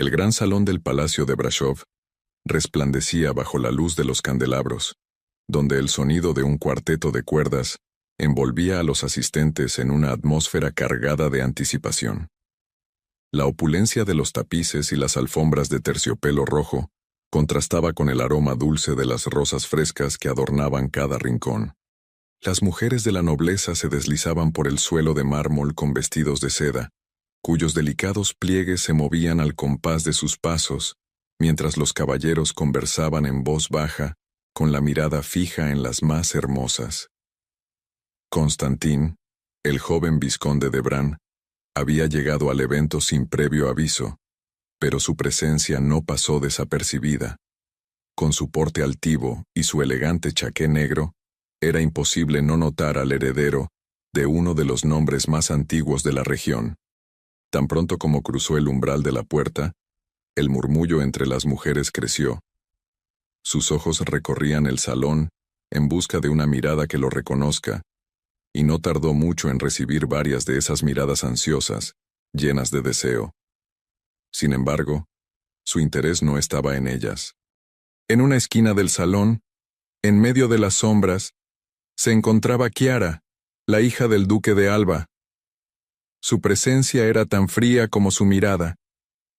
El gran salón del Palacio de Brashov resplandecía bajo la luz de los candelabros, donde el sonido de un cuarteto de cuerdas envolvía a los asistentes en una atmósfera cargada de anticipación. La opulencia de los tapices y las alfombras de terciopelo rojo contrastaba con el aroma dulce de las rosas frescas que adornaban cada rincón. Las mujeres de la nobleza se deslizaban por el suelo de mármol con vestidos de seda, cuyos delicados pliegues se movían al compás de sus pasos, mientras los caballeros conversaban en voz baja, con la mirada fija en las más hermosas. Constantín, el joven vizconde de Bran, había llegado al evento sin previo aviso, pero su presencia no pasó desapercibida. Con su porte altivo y su elegante chaqué negro, era imposible no notar al heredero de uno de los nombres más antiguos de la región. Tan pronto como cruzó el umbral de la puerta, el murmullo entre las mujeres creció. Sus ojos recorrían el salón en busca de una mirada que lo reconozca, y no tardó mucho en recibir varias de esas miradas ansiosas, llenas de deseo. Sin embargo, su interés no estaba en ellas. En una esquina del salón, en medio de las sombras, se encontraba Chiara, la hija del duque de Alba. Su presencia era tan fría como su mirada,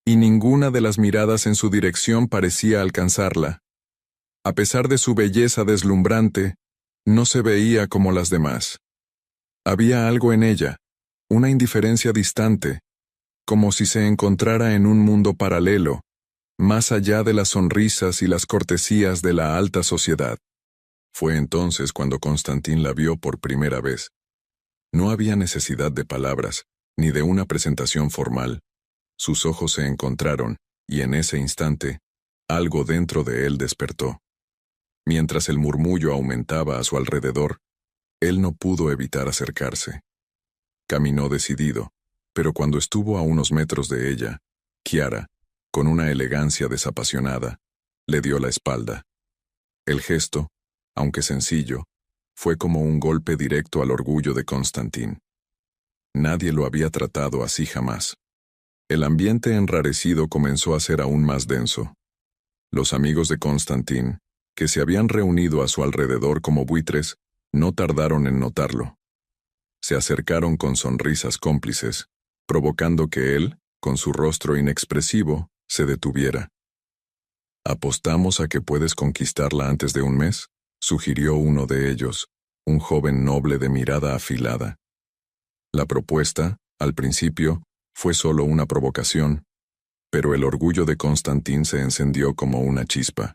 y ninguna de las miradas en su dirección parecía alcanzarla. A pesar de su belleza deslumbrante, no se veía como las demás. Había algo en ella, una indiferencia distante, como si se encontrara en un mundo paralelo, más allá de las sonrisas y las cortesías de la alta sociedad. Fue entonces cuando Constantín la vio por primera vez. No había necesidad de palabras, ni de una presentación formal. Sus ojos se encontraron, y en ese instante, algo dentro de él despertó. Mientras el murmullo aumentaba a su alrededor, él no pudo evitar acercarse. Caminó decidido, pero cuando estuvo a unos metros de ella, Chiara, con una elegancia desapasionada, le dio la espalda. El gesto, aunque sencillo, fue como un golpe directo al orgullo de Constantín. Nadie lo había tratado así jamás. El ambiente enrarecido comenzó a ser aún más denso. Los amigos de Constantín, que se habían reunido a su alrededor como buitres, no tardaron en notarlo. Se acercaron con sonrisas cómplices, provocando que él, con su rostro inexpresivo, se detuviera. «¿Apostamos a que puedes conquistarla antes de un mes?», sugirió uno de ellos, un joven noble de mirada afilada. La propuesta, al principio, fue solo una provocación, pero el orgullo de Constantín se encendió como una chispa.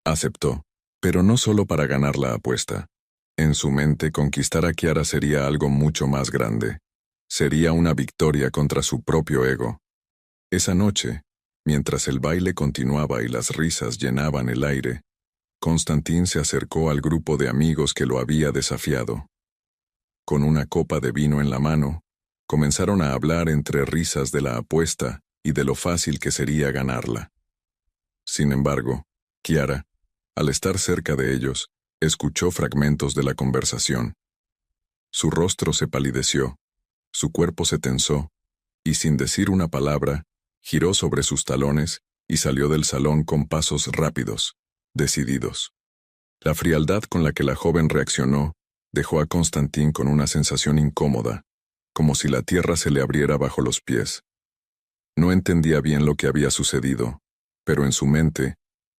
Aceptó, pero no solo para ganar la apuesta. En su mente, conquistar a Chiara sería algo mucho más grande. Sería una victoria contra su propio ego. Esa noche, mientras el baile continuaba y las risas llenaban el aire, Constantín se acercó al grupo de amigos que lo había desafiado. Con una copa de vino en la mano, comenzaron a hablar entre risas de la apuesta y de lo fácil que sería ganarla. Sin embargo, Chiara, al estar cerca de ellos, escuchó fragmentos de la conversación. Su rostro se palideció, su cuerpo se tensó, y sin decir una palabra, giró sobre sus talones y salió del salón con pasos rápidos, decididos. La frialdad con la que la joven reaccionó dejó a Constantín con una sensación incómoda, como si la tierra se le abriera bajo los pies. No entendía bien lo que había sucedido, pero en su mente,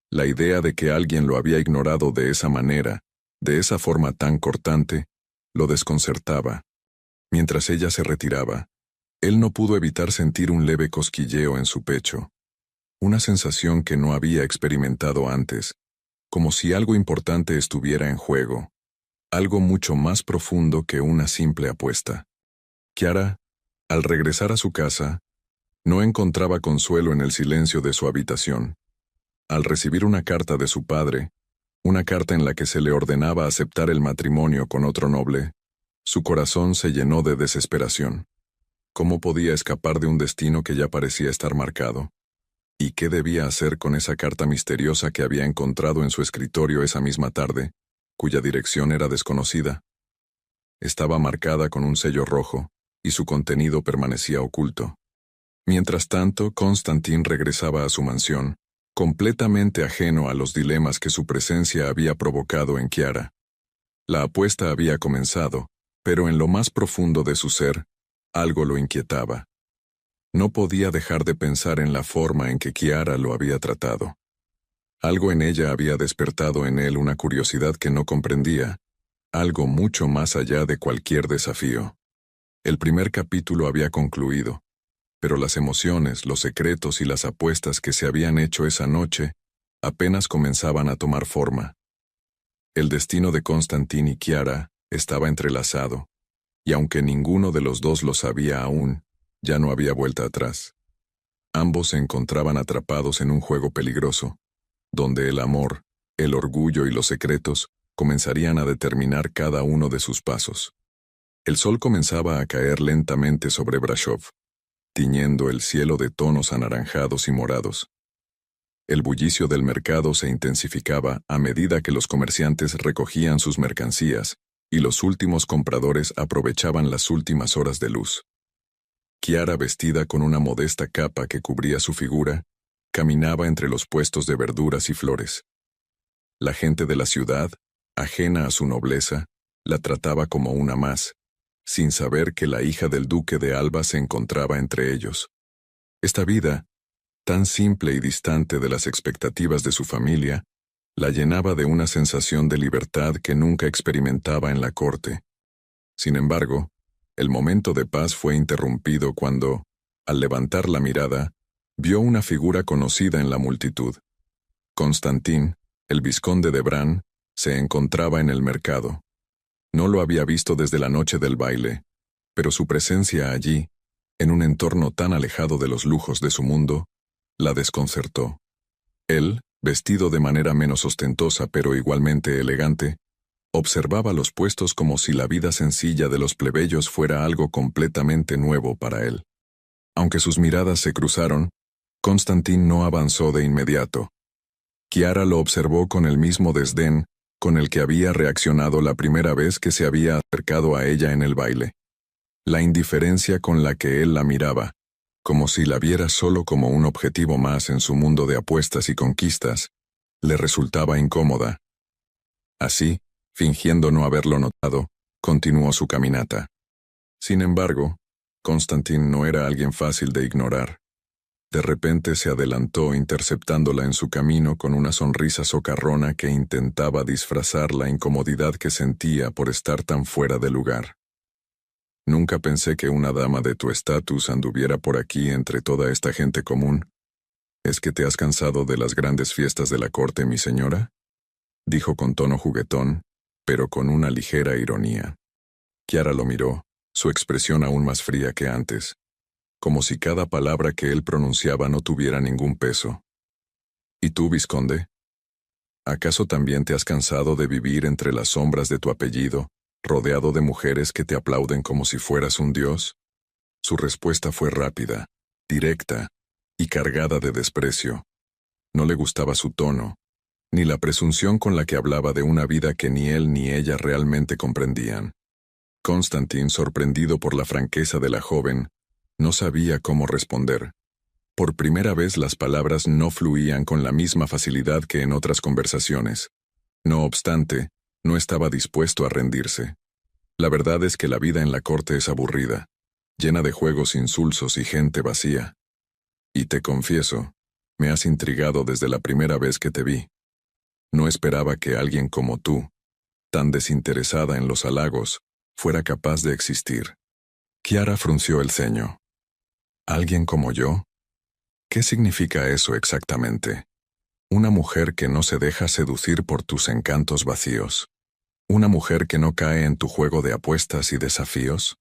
la idea de que alguien lo había ignorado de esa manera, de esa forma tan cortante, lo desconcertaba. Mientras ella se retiraba, él no pudo evitar sentir un leve cosquilleo en su pecho, una sensación que no había experimentado antes, como si algo importante estuviera en juego, algo mucho más profundo que una simple apuesta. Chiara, al regresar a su casa, no encontraba consuelo en el silencio de su habitación. Al recibir una carta de su padre, una carta en la que se le ordenaba aceptar el matrimonio con otro noble, su corazón se llenó de desesperación. ¿Cómo podía escapar de un destino que ya parecía estar marcado? ¿Y qué debía hacer con esa carta misteriosa que había encontrado en su escritorio esa misma tarde, cuya dirección era desconocida? Estaba marcada con un sello rojo, y su contenido permanecía oculto. Mientras tanto, Constantin regresaba a su mansión, completamente ajeno a los dilemas que su presencia había provocado en Chiara. La apuesta había comenzado, pero en lo más profundo de su ser, algo lo inquietaba. No podía dejar de pensar en la forma en que Chiara lo había tratado. Algo en ella había despertado en él una curiosidad que no comprendía, algo mucho más allá de cualquier desafío. El primer capítulo había concluido, pero las emociones, los secretos y las apuestas que se habían hecho esa noche apenas comenzaban a tomar forma. El destino de Constantin y Chiara estaba entrelazado, y aunque ninguno de los dos lo sabía aún, ya no había vuelta atrás. Ambos se encontraban atrapados en un juego peligroso, donde el amor, el orgullo y los secretos comenzarían a determinar cada uno de sus pasos. El sol comenzaba a caer lentamente sobre Brasov, tiñendo el cielo de tonos anaranjados y morados. El bullicio del mercado se intensificaba a medida que los comerciantes recogían sus mercancías y los últimos compradores aprovechaban las últimas horas de luz. Chiara, vestida con una modesta capa que cubría su figura, caminaba entre los puestos de verduras y flores. La gente de la ciudad, ajena a su nobleza, la trataba como una más, sin saber que la hija del duque de Alba se encontraba entre ellos. Esta vida, tan simple y distante de las expectativas de su familia, la llenaba de una sensación de libertad que nunca experimentaba en la corte. Sin embargo, el momento de paz fue interrumpido cuando, al levantar la mirada, vio una figura conocida en la multitud. Constantin, el vizconde de Bran, se encontraba en el mercado. No lo había visto desde la noche del baile, pero su presencia allí, en un entorno tan alejado de los lujos de su mundo, la desconcertó. Él, vestido de manera menos ostentosa pero igualmente elegante, observaba los puestos como si la vida sencilla de los plebeyos fuera algo completamente nuevo para él. Aunque sus miradas se cruzaron, Constantin no avanzó de inmediato. Chiara lo observó con el mismo desdén con el que había reaccionado la primera vez que se había acercado a ella en el baile. La indiferencia con la que él la miraba, como si la viera solo como un objetivo más en su mundo de apuestas y conquistas, le resultaba incómoda. Así, fingiendo no haberlo notado, continuó su caminata. Sin embargo, Constantin no era alguien fácil de ignorar. De repente se adelantó interceptándola en su camino con una sonrisa socarrona que intentaba disfrazar la incomodidad que sentía por estar tan fuera de lugar. Nunca pensé que una dama de tu estatus anduviera por aquí entre toda esta gente común. ¿Es que te has cansado de las grandes fiestas de la corte, mi señora?, dijo con tono juguetón, pero con una ligera ironía. Chiara lo miró, su expresión aún más fría que antes, como si cada palabra que él pronunciaba no tuviera ningún peso. ¿Y tú, vizconde? ¿Acaso también te has cansado de vivir entre las sombras de tu apellido, rodeado de mujeres que te aplauden como si fueras un dios? Su respuesta fue rápida, directa y cargada de desprecio. No le gustaba su tono, ni la presunción con la que hablaba de una vida que ni él ni ella realmente comprendían. Constantin, sorprendido por la franqueza de la joven, no sabía cómo responder. Por primera vez las palabras no fluían con la misma facilidad que en otras conversaciones. No obstante, no estaba dispuesto a rendirse. La verdad es que la vida en la corte es aburrida, llena de juegos insulsos y gente vacía. Y te confieso, me has intrigado desde la primera vez que te vi. No esperaba que alguien como tú, tan desinteresada en los halagos, fuera capaz de existir. Chiara frunció el ceño. ¿Alguien como yo? ¿Qué significa eso exactamente? Una mujer que no se deja seducir por tus encantos vacíos. Una mujer que no cae en tu juego de apuestas y desafíos.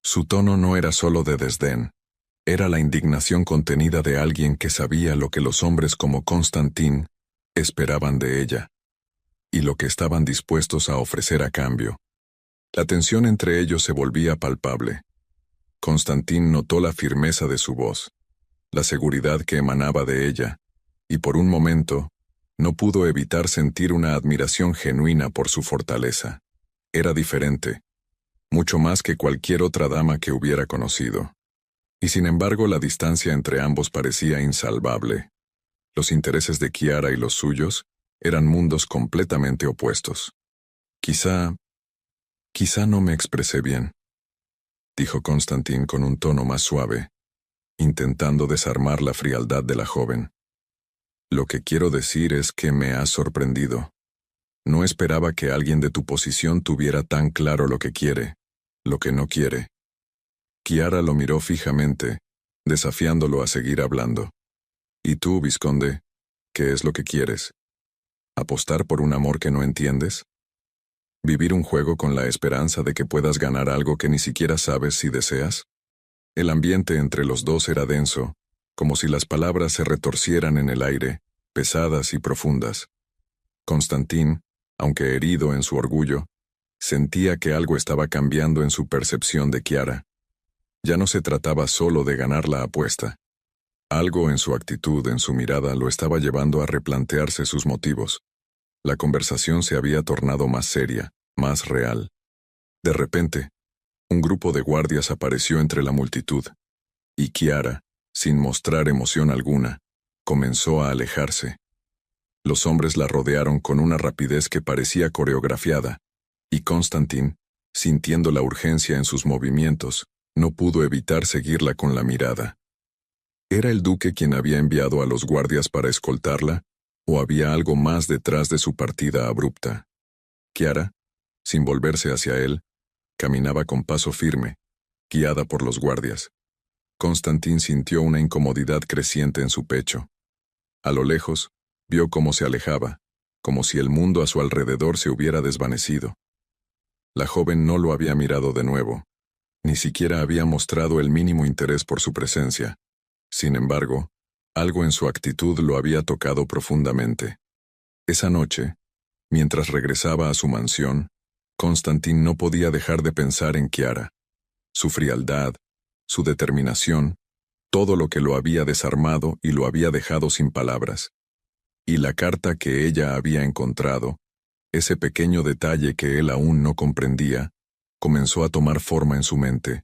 Su tono no era solo de desdén, era la indignación contenida de alguien que sabía lo que los hombres como Constantin esperaban de ella, y lo que estaban dispuestos a ofrecer a cambio. La tensión entre ellos se volvía palpable. Constantin notó la firmeza de su voz, la seguridad que emanaba de ella, y por un momento, no pudo evitar sentir una admiración genuina por su fortaleza. Era diferente, mucho más que cualquier otra dama que hubiera conocido. Y sin embargo la distancia entre ambos parecía insalvable. Los intereses de Kiara y los suyos eran mundos completamente opuestos. Quizá no me expresé bien, dijo Constantin con un tono más suave, intentando desarmar la frialdad de la joven. Lo que quiero decir es que me has sorprendido. No esperaba que alguien de tu posición tuviera tan claro lo que quiere, lo que no quiere. Kiara lo miró fijamente, desafiándolo a seguir hablando. ¿Y tú, vizconde, qué es lo que quieres? ¿Apostar por un amor que no entiendes? ¿Vivir un juego con la esperanza de que puedas ganar algo que ni siquiera sabes si deseas? El ambiente entre los dos era denso, como si las palabras se retorcieran en el aire, pesadas y profundas. Constantin, aunque herido en su orgullo, sentía que algo estaba cambiando en su percepción de Kiara. Ya no se trataba solo de ganar la apuesta. Algo en su actitud, en su mirada, lo estaba llevando a replantearse sus motivos. La conversación se había tornado más seria, más real. De repente, un grupo de guardias apareció entre la multitud, y Kiara, sin mostrar emoción alguna, comenzó a alejarse. Los hombres la rodearon con una rapidez que parecía coreografiada, y Constantin, sintiendo la urgencia en sus movimientos, no pudo evitar seguirla con la mirada. ¿Era el duque quien había enviado a los guardias para escoltarla, o había algo más detrás de su partida abrupta? Kiara, sin volverse hacia él, caminaba con paso firme, guiada por los guardias. Constantin sintió una incomodidad creciente en su pecho. A lo lejos, vio cómo se alejaba, como si el mundo a su alrededor se hubiera desvanecido. La joven no lo había mirado de nuevo, ni siquiera había mostrado el mínimo interés por su presencia. Sin embargo, algo en su actitud lo había tocado profundamente. Esa noche, mientras regresaba a su mansión, Constantin no podía dejar de pensar en Kiara. Su frialdad, su determinación, todo lo que lo había desarmado y lo había dejado sin palabras. Y la carta que ella había encontrado, ese pequeño detalle que él aún no comprendía, comenzó a tomar forma en su mente.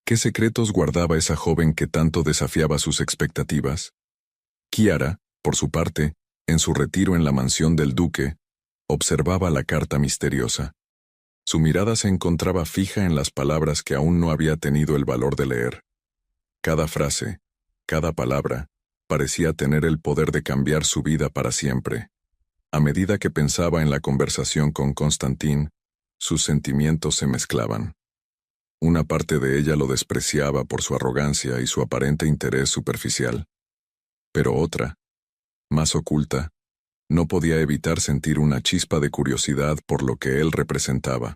¿Qué secretos guardaba esa joven que tanto desafiaba sus expectativas? Kiara, por su parte, en su retiro en la mansión del duque, observaba la carta misteriosa. Su mirada se encontraba fija en las palabras que aún no había tenido el valor de leer. Cada frase, cada palabra, parecía tener el poder de cambiar su vida para siempre. A medida que pensaba en la conversación con Constantin, sus sentimientos se mezclaban. Una parte de ella lo despreciaba por su arrogancia y su aparente interés superficial. Pero otra, más oculta, no podía evitar sentir una chispa de curiosidad por lo que él representaba,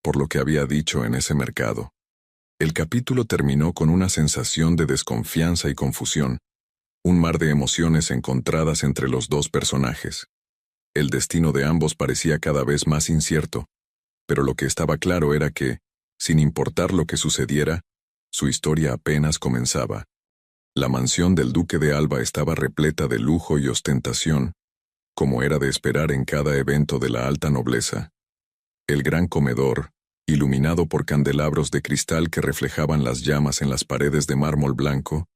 por lo que había dicho en ese mercado. El capítulo terminó con una sensación de desconfianza y confusión, un mar de emociones encontradas entre los dos personajes. El destino de ambos parecía cada vez más incierto, pero lo que estaba claro era que, sin importar lo que sucediera, su historia apenas comenzaba. La mansión del duque de Alba estaba repleta de lujo y ostentación, como era de esperar en cada evento de la alta nobleza. El gran comedor, iluminado por candelabros de cristal que reflejaban las llamas en las paredes de mármol blanco,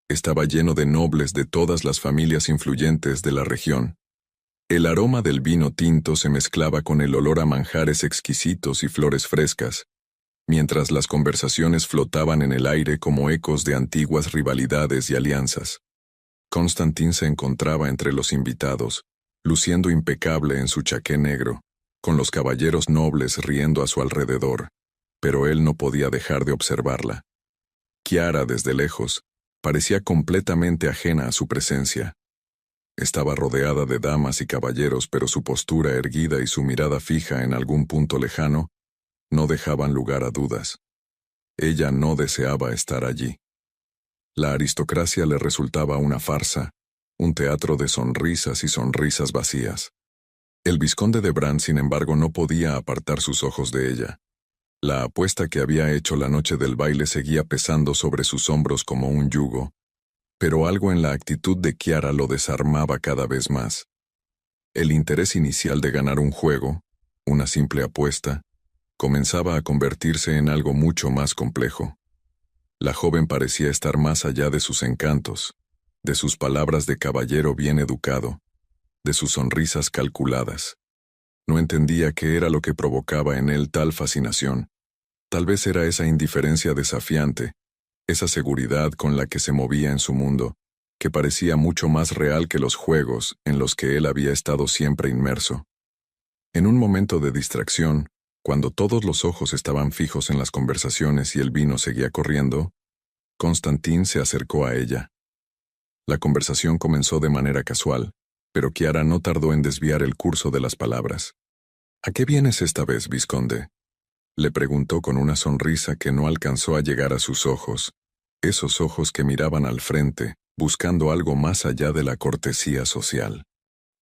estaba lleno de nobles de todas las familias influyentes de la región. El aroma del vino tinto se mezclaba con el olor a manjares exquisitos y flores frescas, mientras las conversaciones flotaban en el aire como ecos de antiguas rivalidades y alianzas. Constantin se encontraba entre los invitados, luciendo impecable en su chaqué negro, con los caballeros nobles riendo a su alrededor, pero él no podía dejar de observarla. Kiara, desde lejos, parecía completamente ajena a su presencia. Estaba rodeada de damas y caballeros, pero su postura erguida y su mirada fija en algún punto lejano no dejaban lugar a dudas. Ella no deseaba estar allí. La aristocracia le resultaba una farsa, un teatro de sonrisas y sonrisas vacías. El vizconde de Bran, sin embargo, no podía apartar sus ojos de ella. La apuesta que había hecho la noche del baile seguía pesando sobre sus hombros como un yugo, pero algo en la actitud de Kiara lo desarmaba cada vez más. El interés inicial de ganar un juego, una simple apuesta, comenzaba a convertirse en algo mucho más complejo. La joven parecía estar más allá de sus encantos, de sus palabras de caballero bien educado, de sus sonrisas calculadas. No entendía qué era lo que provocaba en él tal fascinación. Tal vez era esa indiferencia desafiante, esa seguridad con la que se movía en su mundo, que parecía mucho más real que los juegos en los que él había estado siempre inmerso. En un momento de distracción, cuando todos los ojos estaban fijos en las conversaciones y el vino seguía corriendo, Constantín se acercó a ella. La conversación comenzó de manera casual, pero Chiara no tardó en desviar el curso de las palabras. «¿A qué vienes esta vez, vizconde?», le preguntó con una sonrisa que no alcanzó a llegar a sus ojos, esos ojos que miraban al frente, buscando algo más allá de la cortesía social.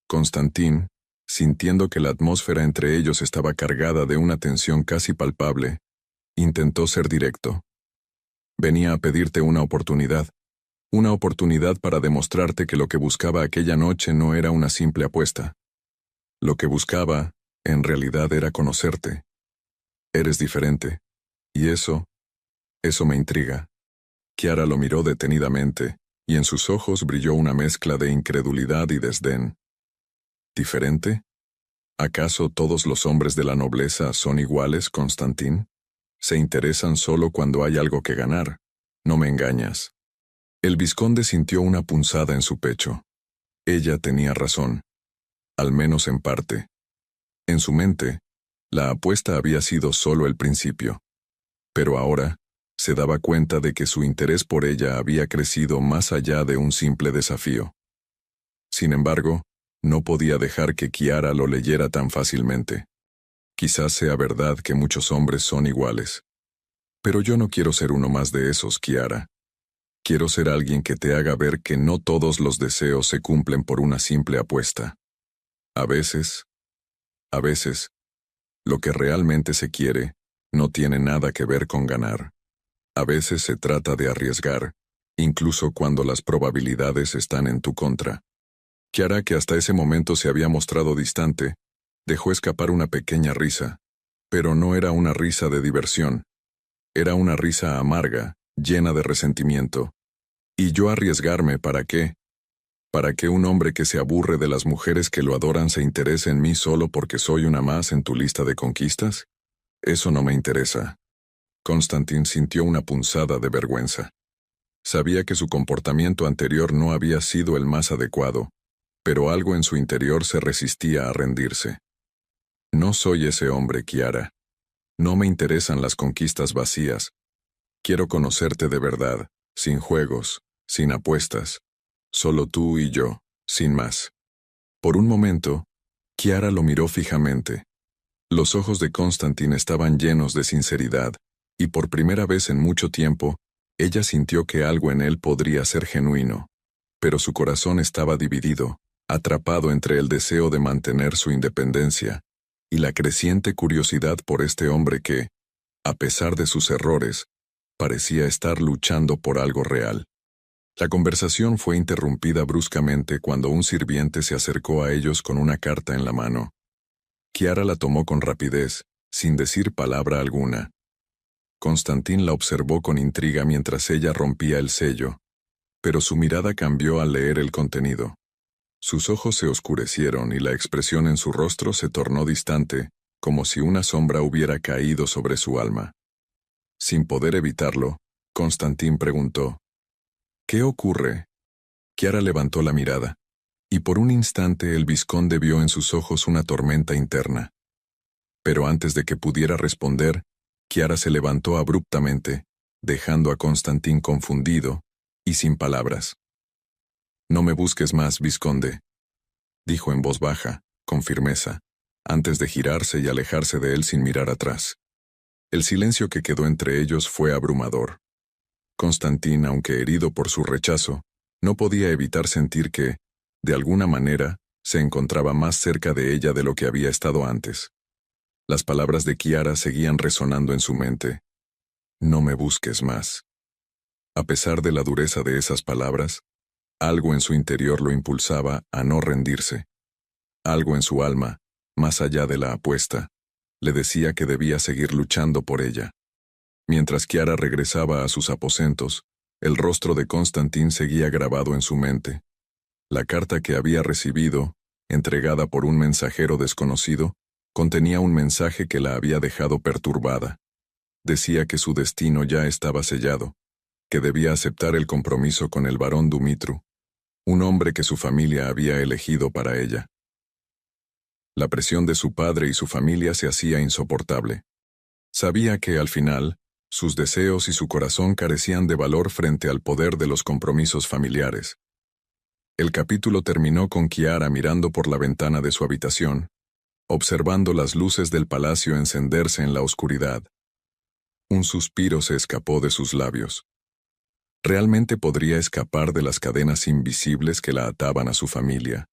Constantín, sintiendo que la atmósfera entre ellos estaba cargada de una tensión casi palpable, intentó ser directo. «Venía a pedirte una oportunidad para demostrarte que lo que buscaba aquella noche no era una simple apuesta. Lo que buscaba, en realidad, era conocerte. Eres diferente, y eso me intriga». Chiara lo miró detenidamente, y en sus ojos brilló una mezcla de incredulidad y desdén. ¿Diferente? ¿Acaso todos los hombres de la nobleza son iguales, Constantín? Se interesan solo cuando hay algo que ganar. No me engañas. El vizconde sintió una punzada en su pecho. Ella tenía razón, al menos en parte. En su mente, la apuesta había sido solo el principio. Pero ahora, se daba cuenta de que su interés por ella había crecido más allá de un simple desafío. Sin embargo, no podía dejar que Chiara lo leyera tan fácilmente. Quizás sea verdad que muchos hombres son iguales. Pero yo no quiero ser uno más de esos, Chiara. Quiero ser alguien que te haga ver que no todos los deseos se cumplen por una simple apuesta. A veces, lo que realmente se quiere no tiene nada que ver con ganar. A veces se trata de arriesgar, incluso cuando las probabilidades están en tu contra. Chiara, que hasta ese momento se había mostrado distante, dejó escapar una pequeña risa, pero no era una risa de diversión. Era una risa amarga, llena de resentimiento. ¿Y yo arriesgarme para qué? ¿Para que un hombre que se aburre de las mujeres que lo adoran se interese en mí solo porque soy una más en tu lista de conquistas? Eso no me interesa. Constantín sintió una punzada de vergüenza. Sabía que su comportamiento anterior no había sido el más adecuado, pero algo en su interior se resistía a rendirse. No soy ese hombre, Chiara. No me interesan las conquistas vacías. Quiero conocerte de verdad, sin juegos, sin apuestas. Solo tú y yo, sin más. Por un momento, Chiara lo miró fijamente. Los ojos de Constantín estaban llenos de sinceridad, y por primera vez en mucho tiempo, ella sintió que algo en él podría ser genuino. Pero su corazón estaba dividido, atrapado entre el deseo de mantener su independencia y la creciente curiosidad por este hombre que, a pesar de sus errores, parecía estar luchando por algo real. La conversación fue interrumpida bruscamente cuando un sirviente se acercó a ellos con una carta en la mano. Chiara la tomó con rapidez, sin decir palabra alguna. Constantín la observó con intriga mientras ella rompía el sello, pero su mirada cambió al leer el contenido. Sus ojos se oscurecieron y la expresión en su rostro se tornó distante, como si una sombra hubiera caído sobre su alma. Sin poder evitarlo, Constantín preguntó: «¿Qué ocurre?». Chiara levantó la mirada, y por un instante el vizconde vio en sus ojos una tormenta interna. Pero antes de que pudiera responder, Chiara se levantó abruptamente, dejando a Constantín confundido y sin palabras. «No me busques más, vizconde», dijo en voz baja, con firmeza, antes de girarse y alejarse de él sin mirar atrás. El silencio que quedó entre ellos fue abrumador. Constantín, aunque herido por su rechazo, no podía evitar sentir que, de alguna manera, se encontraba más cerca de ella de lo que había estado antes. Las palabras de Chiara seguían resonando en su mente. «No me busques más». A pesar de la dureza de esas palabras, algo en su interior lo impulsaba a no rendirse. Algo en su alma, más allá de la apuesta, le decía que debía seguir luchando por ella. Mientras Kiara regresaba a sus aposentos, el rostro de Constantin seguía grabado en su mente. La carta que había recibido, entregada por un mensajero desconocido, contenía un mensaje que la había dejado perturbada. Decía que su destino ya estaba sellado, que debía aceptar el compromiso con el barón Dumitru, un hombre que su familia había elegido para ella. La presión de su padre y su familia se hacía insoportable. Sabía que, al final, sus deseos y su corazón carecían de valor frente al poder de los compromisos familiares. El capítulo terminó con Kiara mirando por la ventana de su habitación, observando las luces del palacio encenderse en la oscuridad. Un suspiro se escapó de sus labios. ¿Realmente podría escapar de las cadenas invisibles que la ataban a su familia?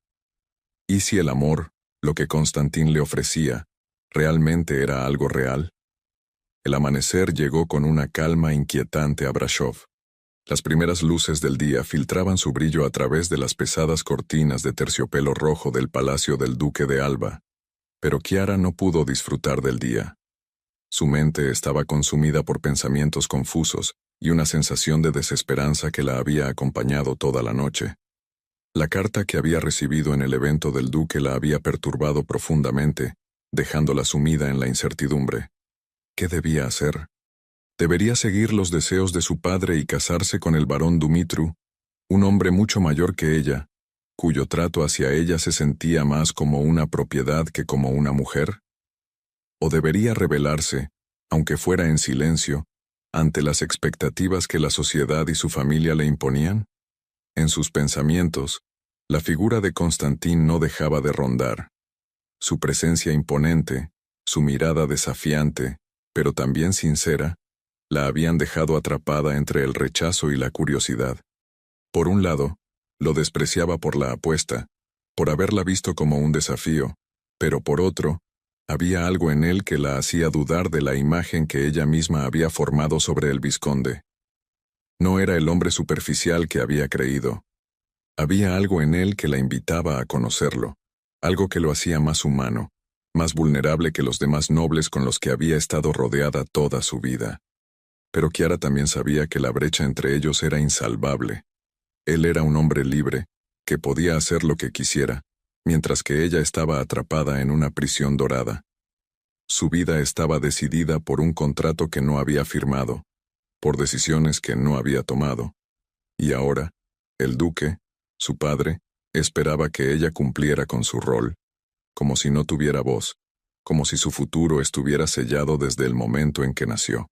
¿Y si el amor, lo que Constantin le ofrecía, realmente era algo real? El amanecer llegó con una calma inquietante a Brashov. Las primeras luces del día filtraban su brillo a través de las pesadas cortinas de terciopelo rojo del palacio del duque de Alba, pero Kiara no pudo disfrutar del día. Su mente estaba consumida por pensamientos confusos y una sensación de desesperanza que la había acompañado toda la noche. La carta que había recibido en el evento del duque la había perturbado profundamente, dejándola sumida en la incertidumbre. ¿Qué debía hacer? ¿Debería seguir los deseos de su padre y casarse con el barón Dumitru, un hombre mucho mayor que ella, cuyo trato hacia ella se sentía más como una propiedad que como una mujer? ¿O debería rebelarse, aunque fuera en silencio, ante las expectativas que la sociedad y su familia le imponían? En sus pensamientos, la figura de Constantin no dejaba de rondar. Su presencia imponente, su mirada desafiante, pero también sincera, la habían dejado atrapada entre el rechazo y la curiosidad. Por un lado, lo despreciaba por la apuesta, por haberla visto como un desafío, pero por otro, había algo en él que la hacía dudar de la imagen que ella misma había formado sobre el vizconde. No era el hombre superficial que había creído. Había algo en él que la invitaba a conocerlo, algo que lo hacía más humano, más vulnerable que los demás nobles con los que había estado rodeada toda su vida. Pero Kiara también sabía que la brecha entre ellos era insalvable. Él era un hombre libre, que podía hacer lo que quisiera, mientras que ella estaba atrapada en una prisión dorada. Su vida estaba decidida por un contrato que no había firmado, por decisiones que no había tomado. Y ahora, el duque, su padre, esperaba que ella cumpliera con su rol, como si no tuviera voz, como si su futuro estuviera sellado desde el momento en que nació.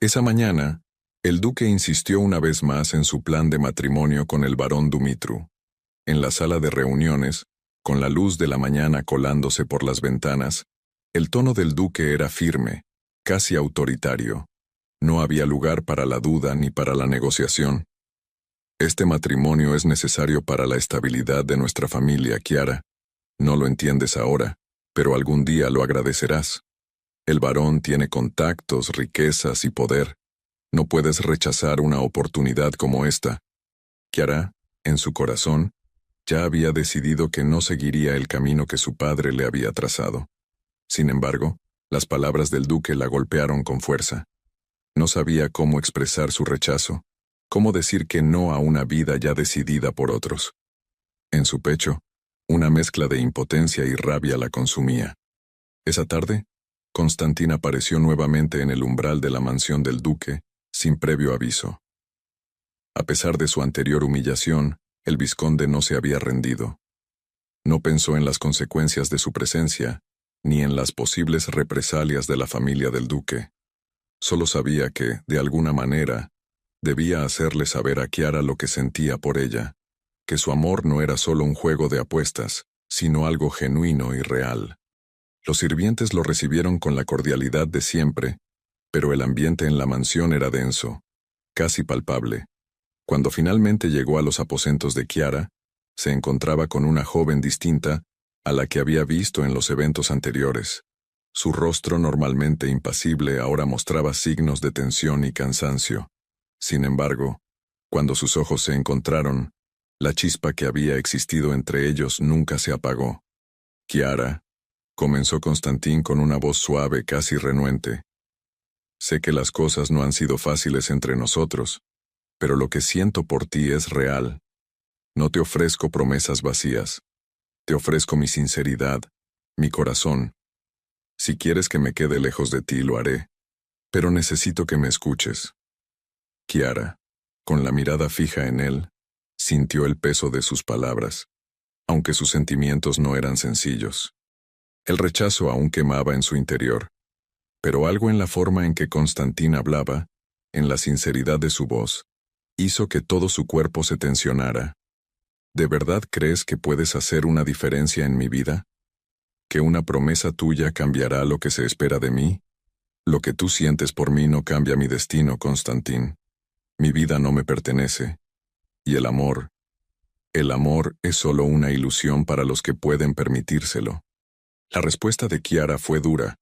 Esa mañana, el duque insistió una vez más en su plan de matrimonio con el barón Dumitru. En la sala de reuniones, con la luz de la mañana colándose por las ventanas, el tono del duque era firme, casi autoritario. No había lugar para la duda ni para la negociación. Este matrimonio es necesario para la estabilidad de nuestra familia, Kiara. No lo entiendes ahora, pero algún día lo agradecerás. El barón tiene contactos, riquezas y poder. No puedes rechazar una oportunidad como esta. Kiara, en su corazón, ya había decidido que no seguiría el camino que su padre le había trazado. Sin embargo, las palabras del duque la golpearon con fuerza. No sabía cómo expresar su rechazo, cómo decir que no a una vida ya decidida por otros. En su pecho, una mezcla de impotencia y rabia la consumía. Esa tarde, Constantin apareció nuevamente en el umbral de la mansión del duque, sin previo aviso. A pesar de su anterior humillación, el vizconde no se había rendido. No pensó en las consecuencias de su presencia, ni en las posibles represalias de la familia del duque. Solo sabía que, de alguna manera, debía hacerle saber a Kiara lo que sentía por ella, que su amor no era solo un juego de apuestas, sino algo genuino y real. Los sirvientes lo recibieron con la cordialidad de siempre, pero el ambiente en la mansión era denso, casi palpable. Cuando finalmente llegó a los aposentos de Kiara, se encontraba con una joven distinta a la que había visto en los eventos anteriores. Su rostro, normalmente impasible, ahora mostraba signos de tensión y cansancio. Sin embargo, cuando sus ojos se encontraron, la chispa que había existido entre ellos nunca se apagó. «Kiara», comenzó Constantin con una voz suave, casi renuente. Sé que las cosas no han sido fáciles entre nosotros, pero lo que siento por ti es real. No te ofrezco promesas vacías. Te ofrezco mi sinceridad, mi corazón. Si quieres que me quede lejos de ti, lo haré, pero necesito que me escuches. Kiara, con la mirada fija en él, sintió el peso de sus palabras, aunque sus sentimientos no eran sencillos. El rechazo aún quemaba en su interior, pero algo en la forma en que Constantín hablaba, en la sinceridad de su voz, hizo que todo su cuerpo se tensionara. ¿De verdad crees que puedes hacer una diferencia en mi vida? ¿Que una promesa tuya cambiará lo que se espera de mí? Lo que tú sientes por mí no cambia mi destino, Constantín. Mi vida no me pertenece. Y el amor es solo una ilusión para los que pueden permitírselo. La respuesta de Kiara fue dura,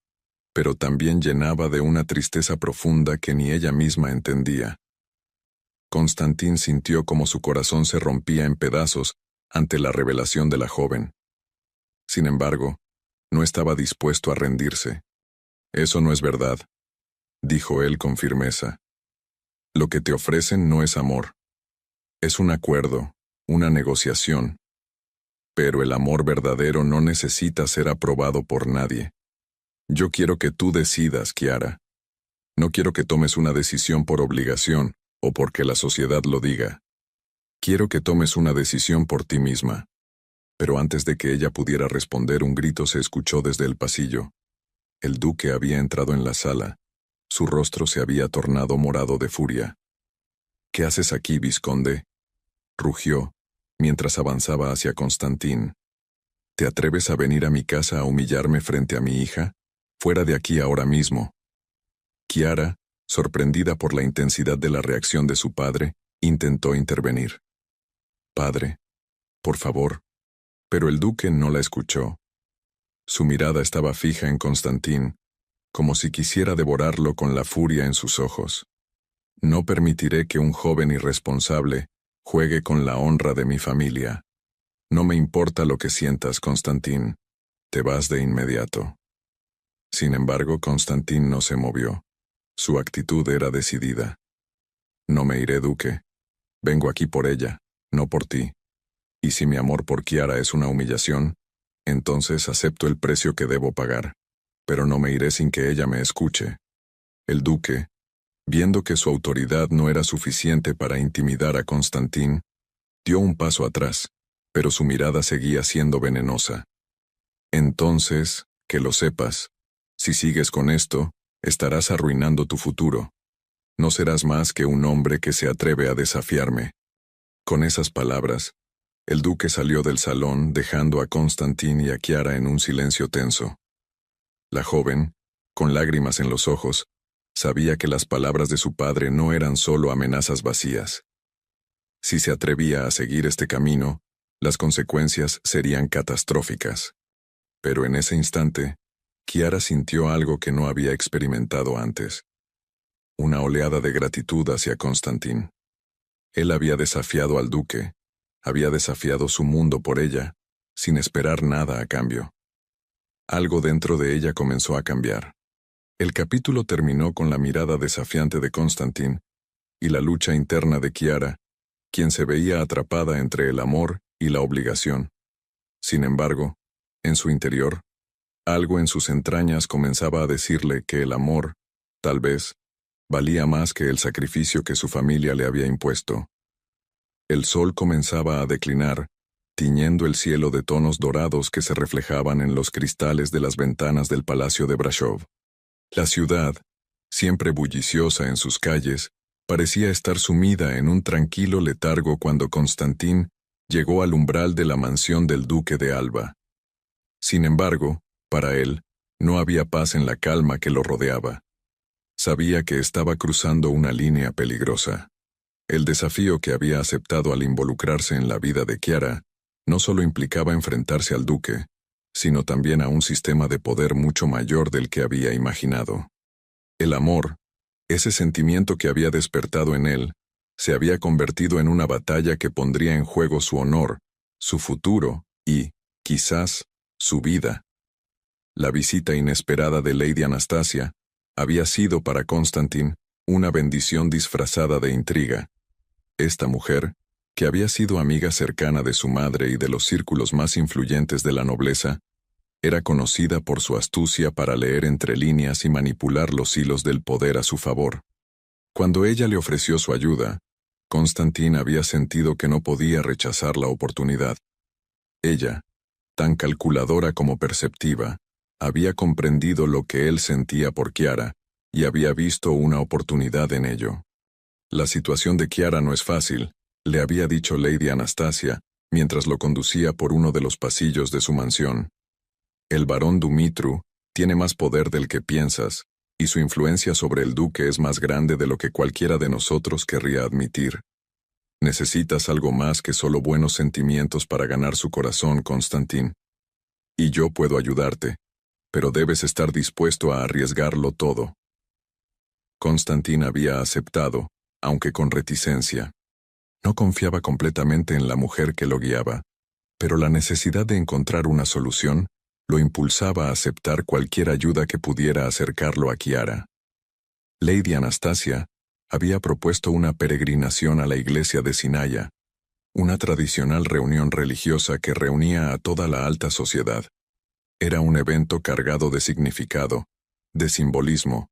pero también llenaba de una tristeza profunda que ni ella misma entendía. Constantín sintió como su corazón se rompía en pedazos ante la revelación de la joven. Sin embargo, no estaba dispuesto a rendirse. «Eso no es verdad», dijo él con firmeza. «Lo que te ofrecen no es amor. Es un acuerdo, una negociación. Pero el amor verdadero no necesita ser aprobado por nadie. Yo quiero que tú decidas, Kiara. No quiero que tomes una decisión por obligación o porque la sociedad lo diga. Quiero que tomes una decisión por ti misma». Pero antes de que ella pudiera responder, un grito se escuchó desde el pasillo. El duque había entrado en la sala. Su rostro se había tornado morado de furia. «¿Qué haces aquí, vizconde?», rugió, mientras avanzaba hacia Constantín. «¿Te atreves a venir a mi casa a humillarme frente a mi hija? Fuera de aquí ahora mismo». Kiara, sorprendida por la intensidad de la reacción de su padre, intentó intervenir. «Padre, por favor». Pero el duque no la escuchó. Su mirada estaba fija en Constantín, como si quisiera devorarlo con la furia en sus ojos. «No permitiré que un joven irresponsable juegue con la honra de mi familia. No me importa lo que sientas, Constantín. Te vas de inmediato». Sin embargo, Constantín no se movió. Su actitud era decidida. «No me iré, duque. Vengo aquí por ella, no por ti. Y si mi amor por Kiara es una humillación, entonces acepto el precio que debo pagar. Pero no me iré sin que ella me escuche». El duque, viendo que su autoridad no era suficiente para intimidar a Constantín, dio un paso atrás, pero su mirada seguía siendo venenosa. «Entonces, que lo sepas, si sigues con esto, estarás arruinando tu futuro. No serás más que un hombre que se atreve a desafiarme». Con esas palabras, el duque salió del salón dejando a Constantín y a Kiara en un silencio tenso. La joven, con lágrimas en los ojos, sabía que las palabras de su padre no eran solo amenazas vacías. Si se atrevía a seguir este camino, las consecuencias serían catastróficas. Pero en ese instante, Kiara sintió algo que no había experimentado antes. Una oleada de gratitud hacia Constantín. Él había desafiado al duque, había desafiado su mundo por ella, sin esperar nada a cambio. Algo dentro de ella comenzó a cambiar. El capítulo terminó con la mirada desafiante de Constantín y la lucha interna de Kiara, quien se veía atrapada entre el amor y la obligación. Sin embargo, en su interior, algo en sus entrañas comenzaba a decirle que el amor, tal vez, valía más que el sacrificio que su familia le había impuesto. El sol comenzaba a declinar, tiñendo el cielo de tonos dorados que se reflejaban en los cristales de las ventanas del palacio de Brashov. La ciudad, siempre bulliciosa en sus calles, parecía estar sumida en un tranquilo letargo cuando Constantín llegó al umbral de la mansión del duque de Alba. Sin embargo, para él, no había paz en la calma que lo rodeaba. Sabía que estaba cruzando una línea peligrosa. El desafío que había aceptado al involucrarse en la vida de Kiara no solo implicaba enfrentarse al duque, sino también a un sistema de poder mucho mayor del que había imaginado. El amor, ese sentimiento que había despertado en él, se había convertido en una batalla que pondría en juego su honor, su futuro y, quizás, su vida. La visita inesperada de Lady Anastasia, había sido para Constantin una bendición disfrazada de intriga. Esta mujer, que había sido amiga cercana de su madre y de los círculos más influyentes de la nobleza, era conocida por su astucia para leer entre líneas y manipular los hilos del poder a su favor. Cuando ella le ofreció su ayuda, Constantin había sentido que no podía rechazar la oportunidad. Ella, tan calculadora como perceptiva, había comprendido lo que él sentía por Chiara y había visto una oportunidad en ello. La situación de Chiara no es fácil, le había dicho Lady Anastasia, mientras lo conducía por uno de los pasillos de su mansión. El barón Dumitru tiene más poder del que piensas, y su influencia sobre el duque es más grande de lo que cualquiera de nosotros querría admitir. Necesitas algo más que solo buenos sentimientos para ganar su corazón, Constantin. Y yo puedo ayudarte, pero debes estar dispuesto a arriesgarlo todo. Constantin había aceptado, aunque con reticencia. No confiaba completamente en la mujer que lo guiaba, pero la necesidad de encontrar una solución lo impulsaba a aceptar cualquier ayuda que pudiera acercarlo a Chiara. Lady Anastasia había propuesto una peregrinación a la iglesia de Sinaya, una tradicional reunión religiosa que reunía a toda la alta sociedad. Era un evento cargado de significado, de simbolismo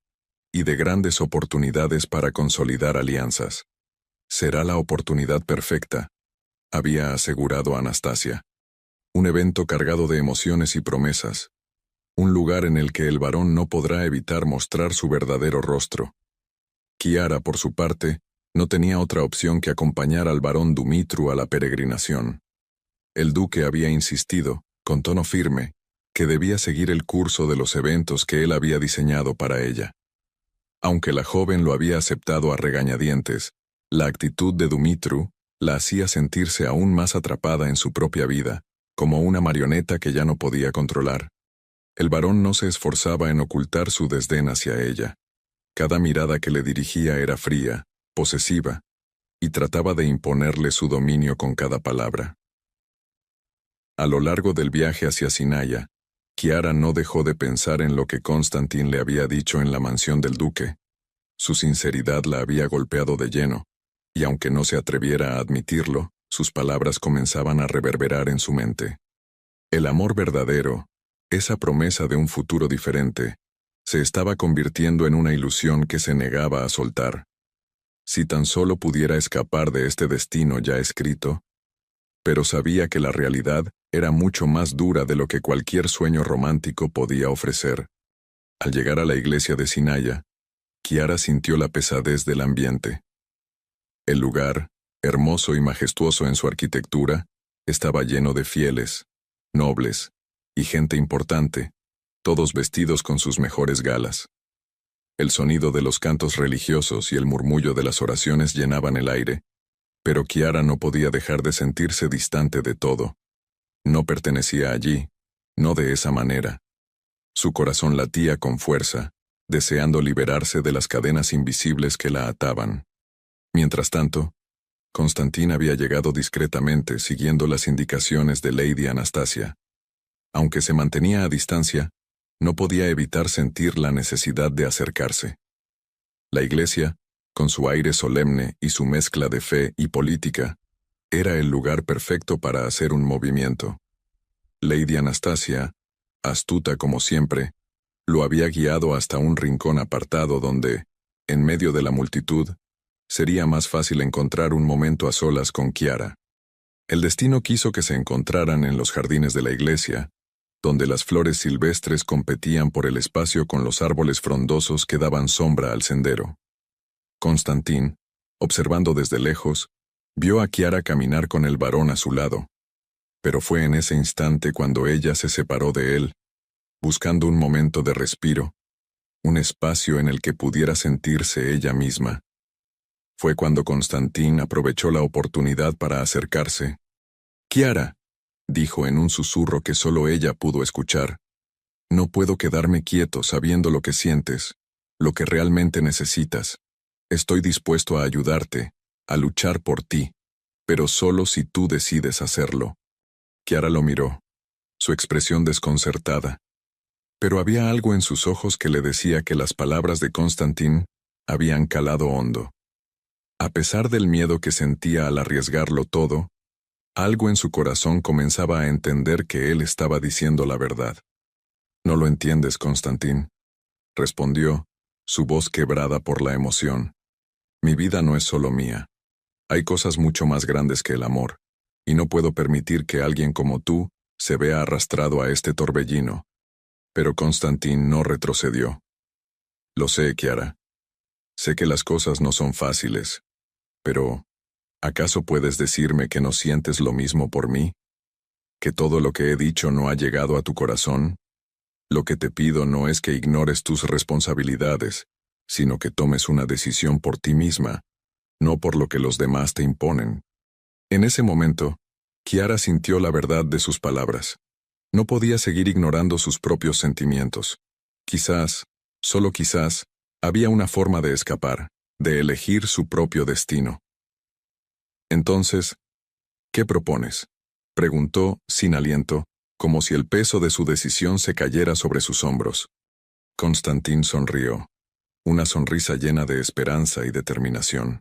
y de grandes oportunidades para consolidar alianzas. Será la oportunidad perfecta, había asegurado Anastasia. Un evento cargado de emociones y promesas. Un lugar en el que el varón no podrá evitar mostrar su verdadero rostro. Chiara, por su parte, no tenía otra opción que acompañar al barón Dumitru a la peregrinación. El duque había insistido, con tono firme, que debía seguir el curso de los eventos que él había diseñado para ella. Aunque la joven lo había aceptado a regañadientes, la actitud de Dumitru la hacía sentirse aún más atrapada en su propia vida, como una marioneta que ya no podía controlar. El varón no se esforzaba en ocultar su desdén hacia ella. Cada mirada que le dirigía era fría, posesiva, y trataba de imponerle su dominio con cada palabra. A lo largo del viaje hacia Sinaya, Chiara no dejó de pensar en lo que Constantin le había dicho en la mansión del duque. Su sinceridad la había golpeado de lleno, y aunque no se atreviera a admitirlo, sus palabras comenzaban a reverberar en su mente. El amor verdadero, esa promesa de un futuro diferente, se estaba convirtiendo en una ilusión que se negaba a soltar. Si tan solo pudiera escapar de este destino ya escrito, pero sabía que la realidad era mucho más dura de lo que cualquier sueño romántico podía ofrecer. Al llegar a la iglesia de Sinaya, Chiara sintió la pesadez del ambiente. El lugar, hermoso y majestuoso en su arquitectura, estaba lleno de fieles, nobles y gente importante, todos vestidos con sus mejores galas. El sonido de los cantos religiosos y el murmullo de las oraciones llenaban el aire, pero Chiara no podía dejar de sentirse distante de todo. No pertenecía allí, no de esa manera. Su corazón latía con fuerza, deseando liberarse de las cadenas invisibles que la ataban. Mientras tanto, Constantin había llegado discretamente siguiendo las indicaciones de Lady Anastasia. Aunque se mantenía a distancia, no podía evitar sentir la necesidad de acercarse. La iglesia, con su aire solemne y su mezcla de fe y política, era el lugar perfecto para hacer un movimiento. Lady Anastasia, astuta como siempre, lo había guiado hasta un rincón apartado donde, en medio de la multitud, sería más fácil encontrar un momento a solas con Chiara. El destino quiso que se encontraran en los jardines de la iglesia, donde las flores silvestres competían por el espacio con los árboles frondosos que daban sombra al sendero. Constantin, observando desde lejos, vio a Chiara caminar con el varón a su lado, pero fue en ese instante cuando ella se separó de él, buscando un momento de respiro, un espacio en el que pudiera sentirse ella misma. Fue cuando Constantin aprovechó la oportunidad para acercarse. «Chiara», dijo en un susurro que solo ella pudo escuchar, «no puedo quedarme quieto sabiendo lo que sientes, lo que realmente necesitas. Estoy dispuesto a ayudarte, a luchar por ti, pero solo si tú decides hacerlo». Chiara lo miró, su expresión desconcertada. Pero había algo en sus ojos que le decía que las palabras de Constantin habían calado hondo. A pesar del miedo que sentía al arriesgarlo todo, algo en su corazón comenzaba a entender que él estaba diciendo la verdad. «No lo entiendes, Constantin», respondió, su voz quebrada por la emoción. «Mi vida no es solo mía. Hay cosas mucho más grandes que el amor, y no puedo permitir que alguien como tú se vea arrastrado a este torbellino». Pero Constantin no retrocedió. «Lo sé, Chiara. Sé que las cosas no son fáciles, pero ¿acaso puedes decirme que no sientes lo mismo por mí? ¿Que todo lo que he dicho no ha llegado a tu corazón? Lo que te pido no es que ignores tus responsabilidades, sino que tomes una decisión por ti misma, no por lo que los demás te imponen». En ese momento, Chiara sintió la verdad de sus palabras. No podía seguir ignorando sus propios sentimientos. Quizás, solo quizás, había una forma de escapar, de elegir su propio destino. «Entonces, ¿qué propones?», preguntó, sin aliento, como si el peso de su decisión se cayera sobre sus hombros. Constantin sonrió, una sonrisa llena de esperanza y determinación.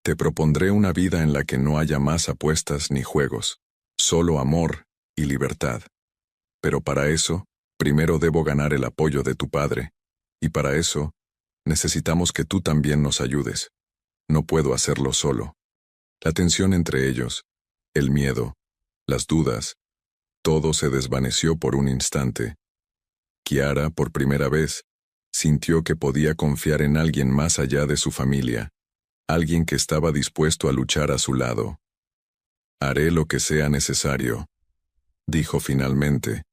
«Te propondré una vida en la que no haya más apuestas ni juegos, solo amor y libertad. Pero para eso, primero debo ganar el apoyo de tu padre, y para eso, necesitamos que tú también nos ayudes. No puedo hacerlo solo». La tensión entre ellos, el miedo, las dudas, todo se desvaneció por un instante. Chiara, por primera vez, sintió que podía confiar en alguien más allá de su familia, alguien que estaba dispuesto a luchar a su lado. «Haré lo que sea necesario», dijo finalmente,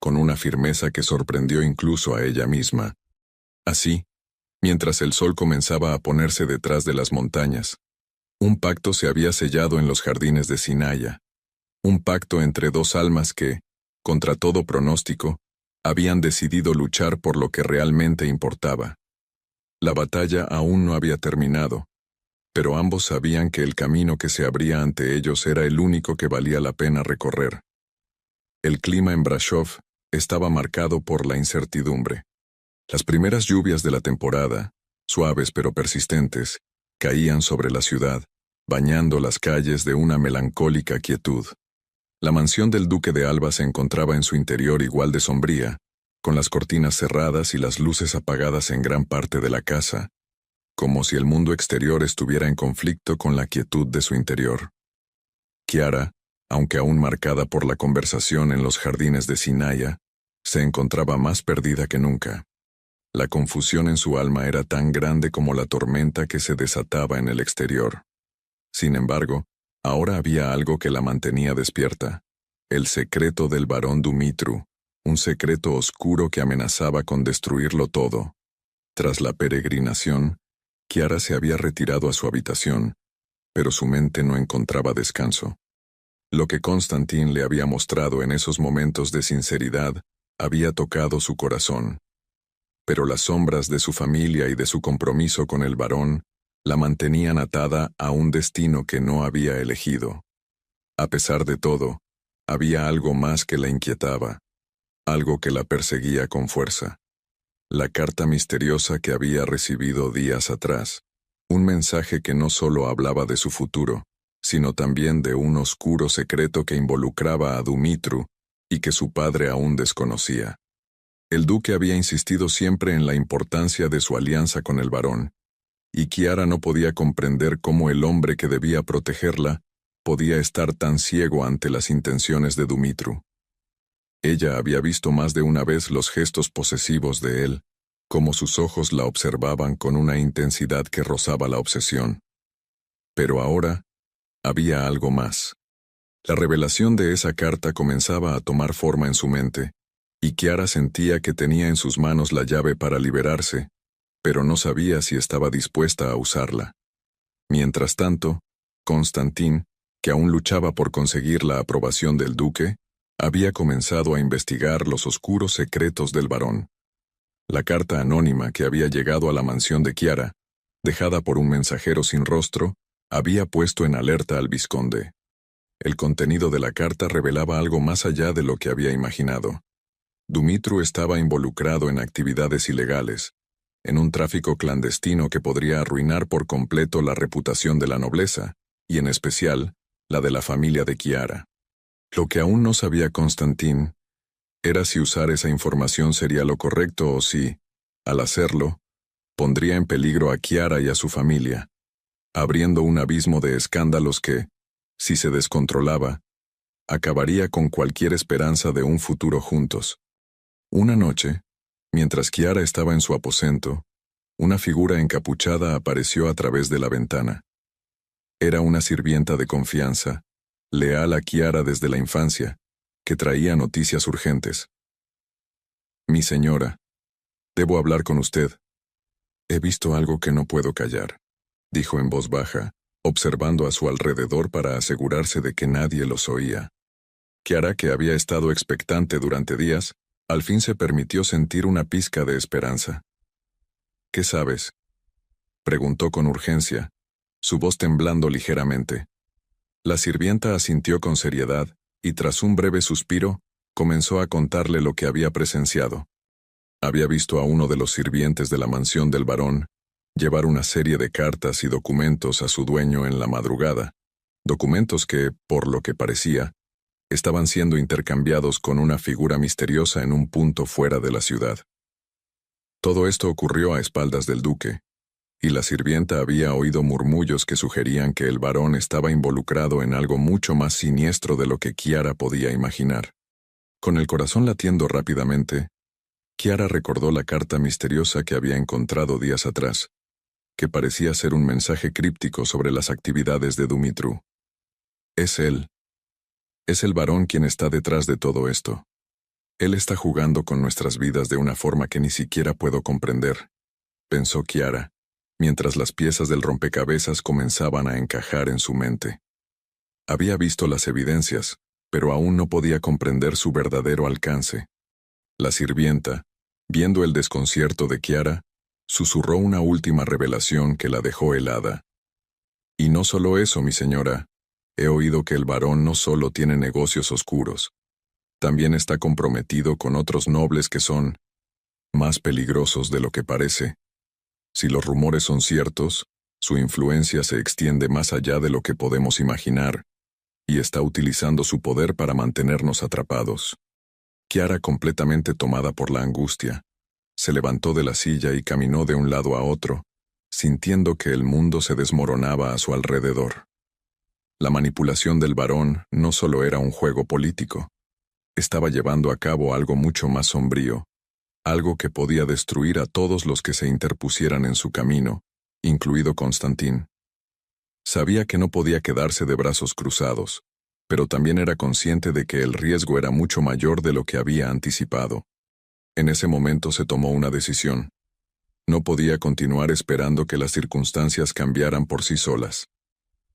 con una firmeza que sorprendió incluso a ella misma. Así, mientras el sol comenzaba a ponerse detrás de las montañas, un pacto se había sellado en los jardines de Sinaya, un pacto entre dos almas que, contra todo pronóstico, habían decidido luchar por lo que realmente importaba. La batalla aún no había terminado, pero ambos sabían que el camino que se abría ante ellos era el único que valía la pena recorrer. El clima en Brasov estaba marcado por la incertidumbre. Las primeras lluvias de la temporada, suaves pero persistentes, caían sobre la ciudad, bañando las calles de una melancólica quietud. La mansión del duque de Alba se encontraba en su interior igual de sombría, con las cortinas cerradas y las luces apagadas en gran parte de la casa, como si el mundo exterior estuviera en conflicto con la quietud de su interior. Chiara, aunque aún marcada por la conversación en los jardines de Sinaya, se encontraba más perdida que nunca. La confusión en su alma era tan grande como la tormenta que se desataba en el exterior. Sin embargo, ahora había algo que la mantenía despierta: el secreto del barón Dumitru, un secreto oscuro que amenazaba con destruirlo todo. Tras la peregrinación, Chiara se había retirado a su habitación, pero su mente no encontraba descanso. Lo que Constantin le había mostrado en esos momentos de sinceridad había tocado su corazón. Pero las sombras de su familia y de su compromiso con el barón la mantenían atada a un destino que no había elegido. A pesar de todo, había algo más que la inquietaba, algo que la perseguía con fuerza. La carta misteriosa que había recibido días atrás, un mensaje que no solo hablaba de su futuro, sino también de un oscuro secreto que involucraba a Dumitru y que su padre aún desconocía. El duque había insistido siempre en la importancia de su alianza con el barón, y Chiara no podía comprender cómo el hombre que debía protegerla podía estar tan ciego ante las intenciones de Dumitru. Ella había visto más de una vez los gestos posesivos de él, cómo sus ojos la observaban con una intensidad que rozaba la obsesión. Pero ahora había algo más. La revelación de esa carta comenzaba a tomar forma en su mente, y Chiara sentía que tenía en sus manos la llave para liberarse, pero no sabía si estaba dispuesta a usarla. Mientras tanto, Constantin, que aún luchaba por conseguir la aprobación del duque, había comenzado a investigar los oscuros secretos del barón. La carta anónima que había llegado a la mansión de Chiara, dejada por un mensajero sin rostro, había puesto en alerta al vizconde. El contenido de la carta revelaba algo más allá de lo que había imaginado. Dumitru estaba involucrado en actividades ilegales, en un tráfico clandestino que podría arruinar por completo la reputación de la nobleza, y en especial, la de la familia de Chiara. Lo que aún no sabía Constantin era si usar esa información sería lo correcto o si, al hacerlo, pondría en peligro a Chiara y a su familia, abriendo un abismo de escándalos que, si se descontrolaba, acabaría con cualquier esperanza de un futuro juntos. Una noche, mientras Chiara estaba en su aposento, una figura encapuchada apareció a través de la ventana. Era una sirvienta de confianza, leal a Chiara desde la infancia, que traía noticias urgentes. «Mi señora, debo hablar con usted. He visto algo que no puedo callar», dijo en voz baja, observando a su alrededor para asegurarse de que nadie los oía. Chiara, que había estado expectante durante días, al fin se permitió sentir una pizca de esperanza. «¿Qué sabes?», preguntó con urgencia, su voz temblando ligeramente. La sirvienta asintió con seriedad y, tras un breve suspiro, comenzó a contarle lo que había presenciado. Había visto a uno de los sirvientes de la mansión del barón llevar una serie de cartas y documentos a su dueño en la madrugada, documentos que, por lo que parecía, estaban siendo intercambiados con una figura misteriosa en un punto fuera de la ciudad. Todo esto ocurrió a espaldas del duque, y la sirvienta había oído murmullos que sugerían que el barón estaba involucrado en algo mucho más siniestro de lo que Chiara podía imaginar. Con el corazón latiendo rápidamente, Chiara recordó la carta misteriosa que había encontrado días atrás, que parecía ser un mensaje críptico sobre las actividades de Dumitru. Es él. Es el varón quien está detrás de todo esto. Él está jugando con nuestras vidas de una forma que ni siquiera puedo comprender, pensó Chiara, mientras las piezas del rompecabezas comenzaban a encajar en su mente. Había visto las evidencias, pero aún no podía comprender su verdadero alcance. La sirvienta, viendo el desconcierto de Chiara, susurró una última revelación que la dejó helada. «Y no solo eso, mi señora. He oído que el barón no solo tiene negocios oscuros, también está comprometido con otros nobles que son más peligrosos de lo que parece. Si los rumores son ciertos, su influencia se extiende más allá de lo que podemos imaginar, y está utilizando su poder para mantenernos atrapados». Chiara, completamente tomada por la angustia, se levantó de la silla y caminó de un lado a otro, sintiendo que el mundo se desmoronaba a su alrededor. La manipulación del barón no solo era un juego político, estaba llevando a cabo algo mucho más sombrío, algo que podía destruir a todos los que se interpusieran en su camino, incluido Constantin. Sabía que no podía quedarse de brazos cruzados, pero también era consciente de que el riesgo era mucho mayor de lo que había anticipado. En ese momento se tomó una decisión. No podía continuar esperando que las circunstancias cambiaran por sí solas.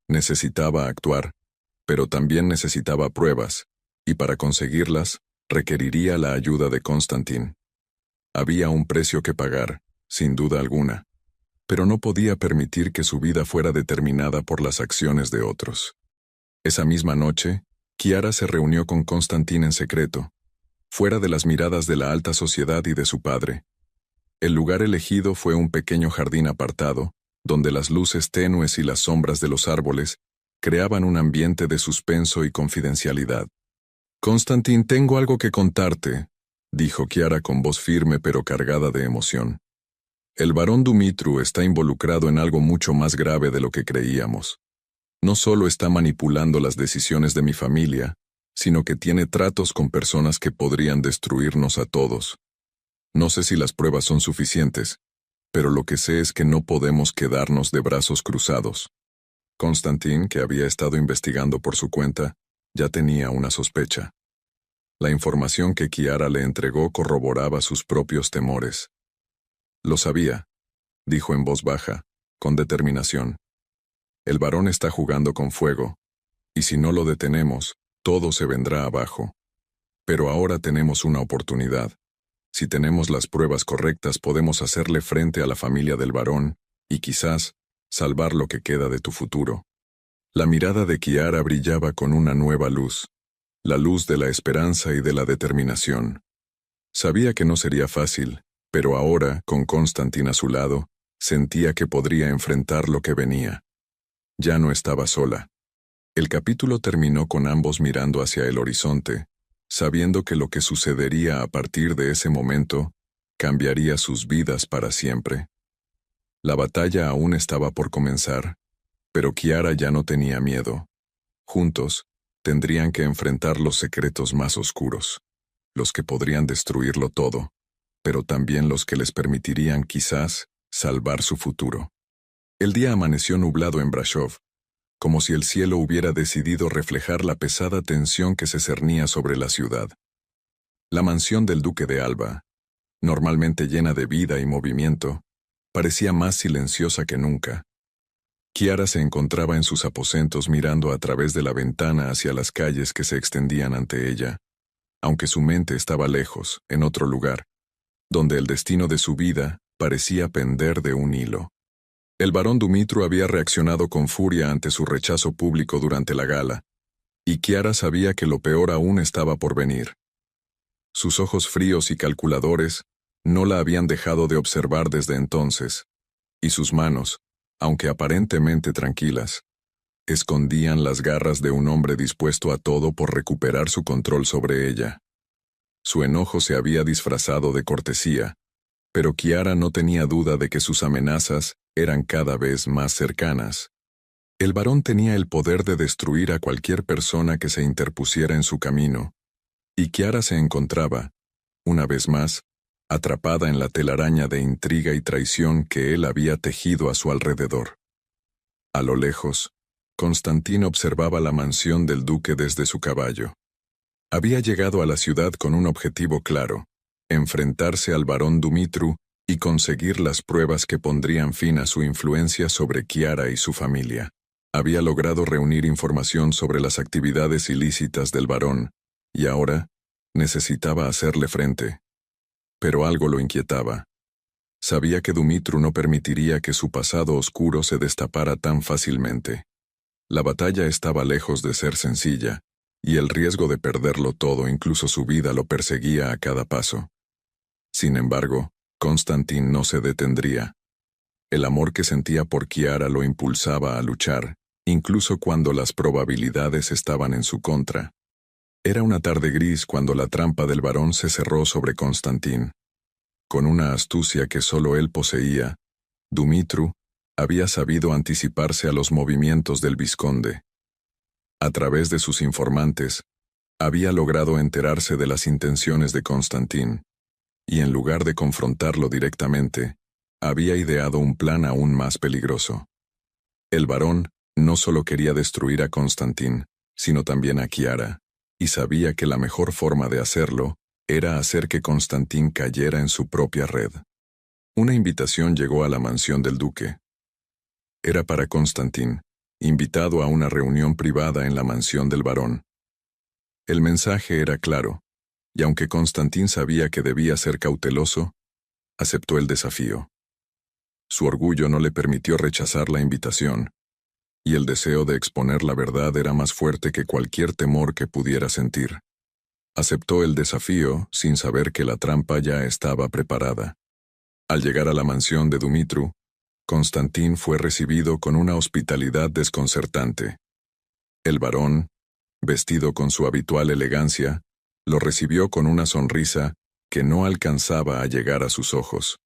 Necesitaba actuar, pero también necesitaba pruebas, y para conseguirlas, requeriría la ayuda de Constantin. Había un precio que pagar, sin duda alguna, pero no podía permitir que su vida fuera determinada por las acciones de otros. Esa misma noche, Chiara se reunió con Constantin en secreto, fuera de las miradas de la alta sociedad y de su padre. El lugar elegido fue un pequeño jardín apartado, donde las luces tenues y las sombras de los árboles creaban un ambiente de suspenso y confidencialidad. «Constantin, tengo algo que contarte», dijo Chiara con voz firme pero cargada de emoción. «El barón Dumitru está involucrado en algo mucho más grave de lo que creíamos. No solo está manipulando las decisiones de mi familia, sino que tiene tratos con personas que podrían destruirnos a todos. No sé si las pruebas son suficientes, pero lo que sé es que no podemos quedarnos de brazos cruzados». Constantin, que había estado investigando por su cuenta, ya tenía una sospecha. La información que Chiara le entregó corroboraba sus propios temores. «Lo sabía», dijo en voz baja, con determinación. «El barón está jugando con fuego, y si no lo detenemos, todo se vendrá abajo. Pero ahora tenemos una oportunidad. Si tenemos las pruebas correctas, podemos hacerle frente a la familia del barón, y quizás, salvar lo que queda de tu futuro». La mirada de Chiara brillaba con una nueva luz, la luz de la esperanza y de la determinación. Sabía que no sería fácil, pero ahora, con Constantin a su lado, sentía que podría enfrentar lo que venía. Ya no estaba sola. El capítulo terminó con ambos mirando hacia el horizonte, sabiendo que lo que sucedería a partir de ese momento cambiaría sus vidas para siempre. La batalla aún estaba por comenzar, pero Kiara ya no tenía miedo. Juntos, tendrían que enfrentar los secretos más oscuros, los que podrían destruirlo todo, pero también los que les permitirían, quizás, salvar su futuro. El día amaneció nublado en Brasov, como si el cielo hubiera decidido reflejar la pesada tensión que se cernía sobre la ciudad. La mansión del duque de Alba, normalmente llena de vida y movimiento, parecía más silenciosa que nunca. Kiara se encontraba en sus aposentos mirando a través de la ventana hacia las calles que se extendían ante ella, aunque su mente estaba lejos, en otro lugar, donde el destino de su vida parecía pender de un hilo. El barón Dumitru había reaccionado con furia ante su rechazo público durante la gala, y Kiara sabía que lo peor aún estaba por venir. Sus ojos fríos y calculadores no la habían dejado de observar desde entonces, y sus manos, aunque aparentemente tranquilas, escondían las garras de un hombre dispuesto a todo por recuperar su control sobre ella. Su enojo se había disfrazado de cortesía, pero Kiara no tenía duda de que sus amenazas eran cada vez más cercanas. El barón tenía el poder de destruir a cualquier persona que se interpusiera en su camino, y Kiara se encontraba, una vez más, atrapada en la telaraña de intriga y traición que él había tejido a su alrededor. A lo lejos, Constantin observaba la mansión del duque desde su caballo. Había llegado a la ciudad con un objetivo claro: enfrentarse al barón Dumitru y conseguir las pruebas que pondrían fin a su influencia sobre Kiara y su familia. Había logrado reunir información sobre las actividades ilícitas del barón, y ahora necesitaba hacerle frente. Pero algo lo inquietaba. Sabía que Dumitru no permitiría que su pasado oscuro se destapara tan fácilmente. La batalla estaba lejos de ser sencilla, y el riesgo de perderlo todo, incluso su vida, lo perseguía a cada paso. Sin embargo, Constantin no se detendría. El amor que sentía por Kiara lo impulsaba a luchar, incluso cuando las probabilidades estaban en su contra. Era una tarde gris cuando la trampa del barón se cerró sobre Constantin. Con una astucia que solo él poseía, Dumitru había sabido anticiparse a los movimientos del vizconde. A través de sus informantes, había logrado enterarse de las intenciones de Constantin, y en lugar de confrontarlo directamente, había ideado un plan aún más peligroso. El barón no solo quería destruir a Constantin, sino también a Kiara, y sabía que la mejor forma de hacerlo era hacer que Constantin cayera en su propia red. Una invitación llegó a la mansión del duque. Era para Constantin, invitado a una reunión privada en la mansión del barón. El mensaje era claro, y aunque Constantin sabía que debía ser cauteloso, aceptó el desafío. Su orgullo no le permitió rechazar la invitación, y el deseo de exponer la verdad era más fuerte que cualquier temor que pudiera sentir. Aceptó el desafío sin saber que la trampa ya estaba preparada. Al llegar a la mansión de Dumitru, Constantin fue recibido con una hospitalidad desconcertante. El barón, vestido con su habitual elegancia, lo recibió con una sonrisa que no alcanzaba a llegar a sus ojos.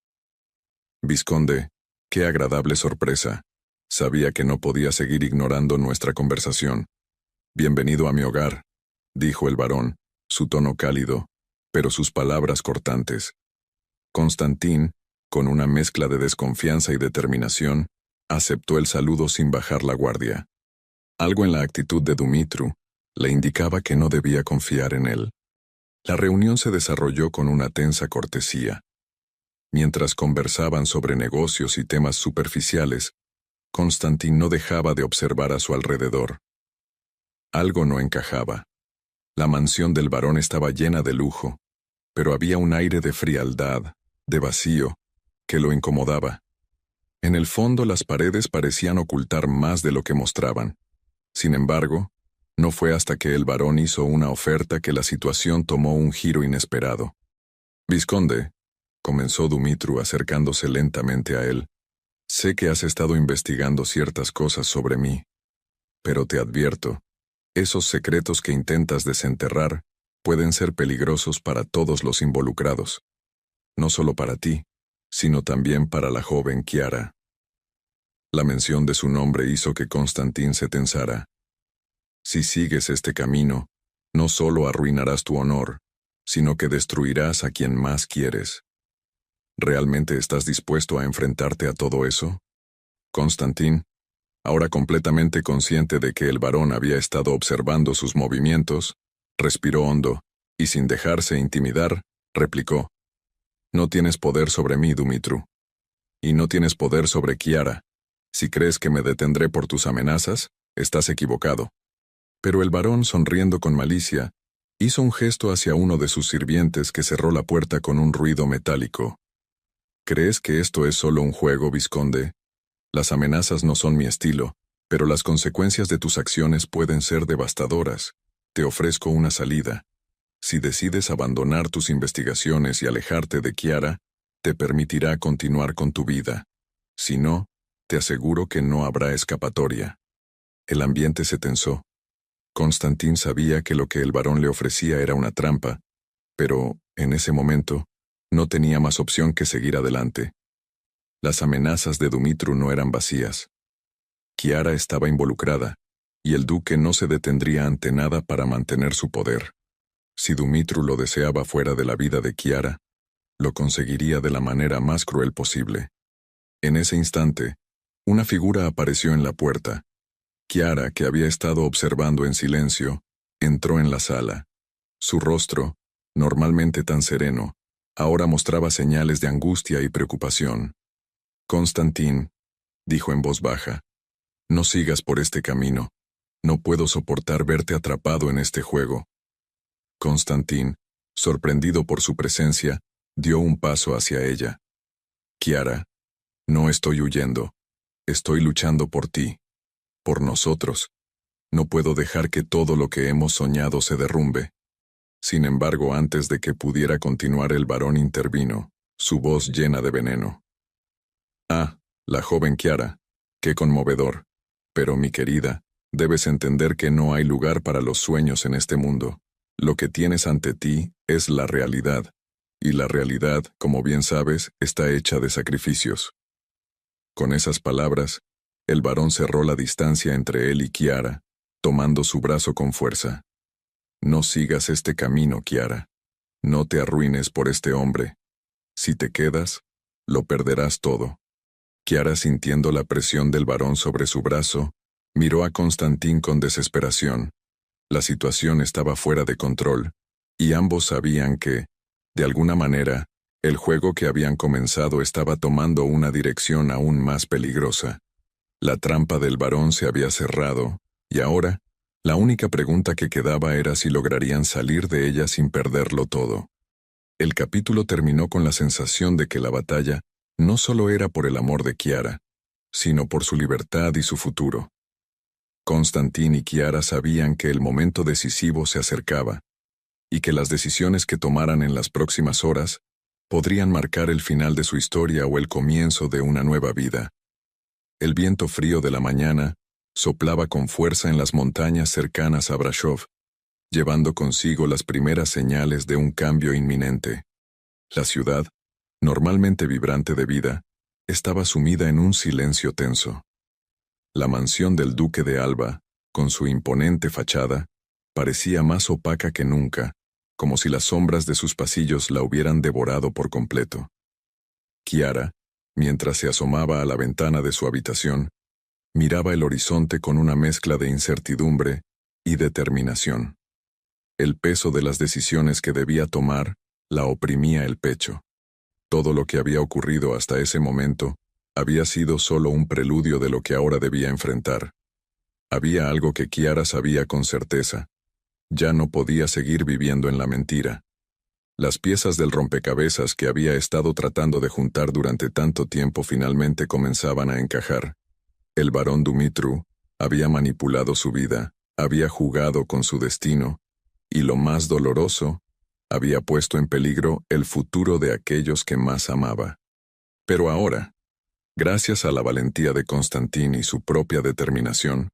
«Vizconde, qué agradable sorpresa. Sabía que no podía seguir ignorando nuestra conversación. Bienvenido a mi hogar», dijo el barón, su tono cálido, pero sus palabras cortantes. Constantin, con una mezcla de desconfianza y determinación, aceptó el saludo sin bajar la guardia. Algo en la actitud de Dumitru le indicaba que no debía confiar en él. La reunión se desarrolló con una tensa cortesía. Mientras conversaban sobre negocios y temas superficiales, Constantin no dejaba de observar a su alrededor. Algo no encajaba. La mansión del barón estaba llena de lujo, pero había un aire de frialdad, de vacío, que lo incomodaba. En el fondo las paredes parecían ocultar más de lo que mostraban. Sin embargo, no fue hasta que el barón hizo una oferta que la situación tomó un giro inesperado. Vizconde, comenzó Dumitru acercándose lentamente a él, sé que has estado investigando ciertas cosas sobre mí, pero te advierto, esos secretos que intentas desenterrar pueden ser peligrosos para todos los involucrados, no solo para ti, sino también para la joven Kiara. La mención de su nombre hizo que Constantín se tensara. Si sigues este camino, no solo arruinarás tu honor, sino que destruirás a quien más quieres. ¿Realmente estás dispuesto a enfrentarte a todo eso? Constantín, ahora completamente consciente de que el varón había estado observando sus movimientos, respiró hondo, y sin dejarse intimidar, replicó. No tienes poder sobre mí, Dumitru. Y no tienes poder sobre Kiara. Si crees que me detendré por tus amenazas, estás equivocado. Pero el varón, sonriendo con malicia, hizo un gesto hacia uno de sus sirvientes que cerró la puerta con un ruido metálico. ¿Crees que esto es solo un juego, vizconde? Las amenazas no son mi estilo, pero las consecuencias de tus acciones pueden ser devastadoras. Te ofrezco una salida. Si decides abandonar tus investigaciones y alejarte de Kiara, te permitirá continuar con tu vida. Si no, te aseguro que no habrá escapatoria. El ambiente se tensó. Constantín sabía que lo que el varón le ofrecía era una trampa, pero, en ese momento, no tenía más opción que seguir adelante. Las amenazas de Dumitru no eran vacías. Kiara estaba involucrada, y el duque no se detendría ante nada para mantener su poder. Si Dumitru lo deseaba fuera de la vida de Kiara, lo conseguiría de la manera más cruel posible. En ese instante, una figura apareció en la puerta. Kiara, que había estado observando en silencio, entró en la sala. Su rostro, normalmente tan sereno, ahora mostraba señales de angustia y preocupación. Constantín, dijo en voz baja, no sigas por este camino. No puedo soportar verte atrapado en este juego. Constantín, sorprendido por su presencia, dio un paso hacia ella. Kiara, no estoy huyendo. Estoy luchando por ti. Por nosotros. No puedo dejar que todo lo que hemos soñado se derrumbe. Sin embargo, antes de que pudiera continuar, el varón intervino, su voz llena de veneno. Ah, la joven Kiara. Qué conmovedor. Pero, mi querida, debes entender que no hay lugar para los sueños en este mundo. Lo que tienes ante ti es la realidad, y la realidad, como bien sabes, está hecha de sacrificios. Con esas palabras, el varón cerró la distancia entre él y Kiara, tomando su brazo con fuerza. No sigas este camino, Kiara. No te arruines por este hombre. Si te quedas, lo perderás todo. Kiara, sintiendo la presión del varón sobre su brazo, miró a Constantín con desesperación. La situación estaba fuera de control, y ambos sabían que, de alguna manera, el juego que habían comenzado estaba tomando una dirección aún más peligrosa. La trampa del varón se había cerrado, y ahora, la única pregunta que quedaba era si lograrían salir de ella sin perderlo todo. El capítulo terminó con la sensación de que la batalla no solo era por el amor de Kiara, sino por su libertad y su futuro. Constantín y Kiara sabían que el momento decisivo se acercaba, y que las decisiones que tomaran en las próximas horas podrían marcar el final de su historia o el comienzo de una nueva vida. El viento frío de la mañana soplaba con fuerza en las montañas cercanas a Brashov, llevando consigo las primeras señales de un cambio inminente. La ciudad, normalmente vibrante de vida, estaba sumida en un silencio tenso. La mansión del duque de Alba, con su imponente fachada, parecía más opaca que nunca, como si las sombras de sus pasillos la hubieran devorado por completo. Kiara, mientras se asomaba a la ventana de su habitación, miraba el horizonte con una mezcla de incertidumbre y determinación. El peso de las decisiones que debía tomar la oprimía el pecho. Todo lo que había ocurrido hasta ese momento había sido solo un preludio de lo que ahora debía enfrentar. Había algo que Kiara sabía con certeza. Ya no podía seguir viviendo en la mentira. Las piezas del rompecabezas que había estado tratando de juntar durante tanto tiempo finalmente comenzaban a encajar. El barón Dumitru había manipulado su vida, había jugado con su destino, y lo más doloroso, había puesto en peligro el futuro de aquellos que más amaba. Pero ahora, gracias a la valentía de Constantín y su propia determinación,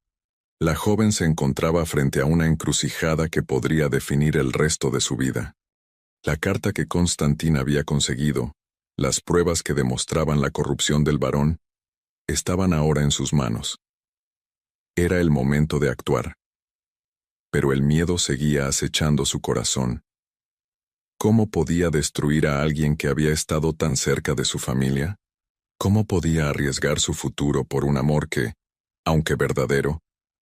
la joven se encontraba frente a una encrucijada que podría definir el resto de su vida. La carta que Constantín había conseguido, las pruebas que demostraban la corrupción del varón, estaban ahora en sus manos. Era el momento de actuar. Pero el miedo seguía acechando su corazón. ¿Cómo podía destruir a alguien que había estado tan cerca de su familia? ¿Cómo podía arriesgar su futuro por un amor que, aunque verdadero,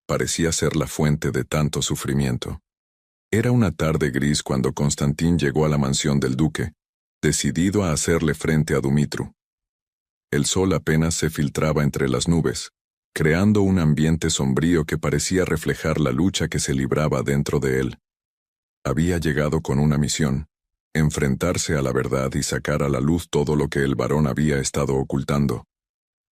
parecía ser la fuente de tanto sufrimiento? Era una tarde gris cuando Constantín llegó a la mansión del duque, decidido a hacerle frente a Dumitru. El sol apenas se filtraba entre las nubes, creando un ambiente sombrío que parecía reflejar la lucha que se libraba dentro de él. Había llegado con una misión: enfrentarse a la verdad y sacar a la luz todo lo que el varón había estado ocultando.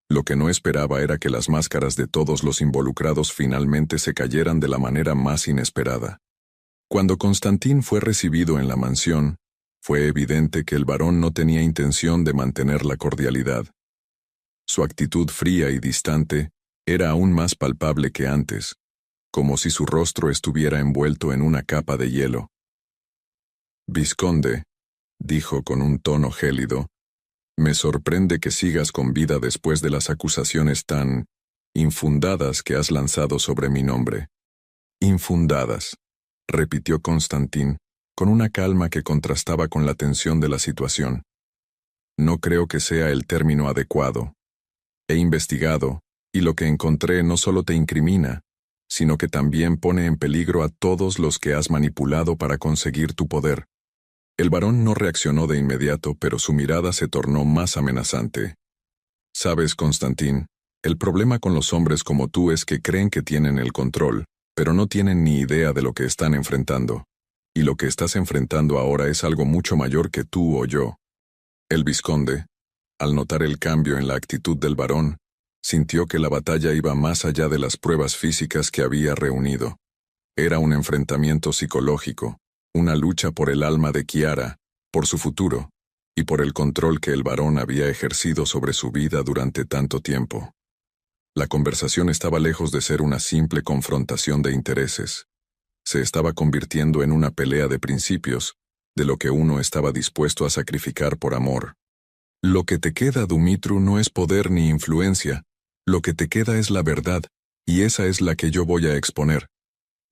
Lo que no esperaba era que las máscaras de todos los involucrados finalmente se cayeran de la manera más inesperada. Cuando Constantín fue recibido en la mansión, fue evidente que el varón no tenía intención de mantener la cordialidad. Su actitud fría y distante era aún más palpable que antes, como si su rostro estuviera envuelto en una capa de hielo. «Vizconde», dijo con un tono gélido, «me sorprende que sigas con vida después de las acusaciones tan infundadas que has lanzado sobre mi nombre». «Infundadas», repitió Constantín, con una calma que contrastaba con la tensión de la situación. «No creo que sea el término adecuado. He investigado, y lo que encontré no solo te incrimina, sino que también pone en peligro a todos los que has manipulado para conseguir tu poder». El varón no reaccionó de inmediato, pero su mirada se tornó más amenazante. «Sabes, Constantín, el problema con los hombres como tú es que creen que tienen el control, pero no tienen ni idea de lo que están enfrentando. Y lo que estás enfrentando ahora es algo mucho mayor que tú o yo». El vizconde, al notar el cambio en la actitud del varón, sintió que la batalla iba más allá de las pruebas físicas que había reunido. Era un enfrentamiento psicológico, una lucha por el alma de Chiara, por su futuro, y por el control que el varón había ejercido sobre su vida durante tanto tiempo. La conversación estaba lejos de ser una simple confrontación de intereses. Se estaba convirtiendo en una pelea de principios, de lo que uno estaba dispuesto a sacrificar por amor. «Lo que te queda, Dumitru, no es poder ni influencia. Lo que te queda es la verdad, y esa es la que yo voy a exponer»,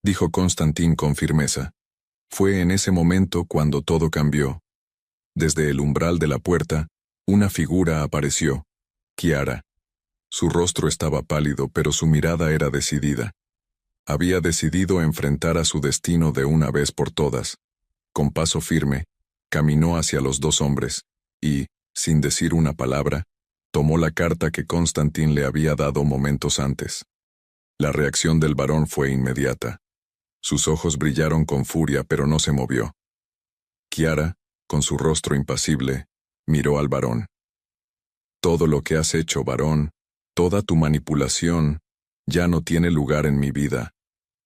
dijo Constantín con firmeza. Fue en ese momento cuando todo cambió. Desde el umbral de la puerta, una figura apareció: Chiara. Su rostro estaba pálido, pero su mirada era decidida. Había decidido enfrentar a su destino de una vez por todas. Con paso firme, caminó hacia los dos hombres, y, sin decir una palabra, tomó la carta que Constantín le había dado momentos antes. La reacción del varón fue inmediata. Sus ojos brillaron con furia, pero no se movió. Chiara, con su rostro impasible, miró al varón. «Todo lo que has hecho, varón, toda tu manipulación, ya no tiene lugar en mi vida.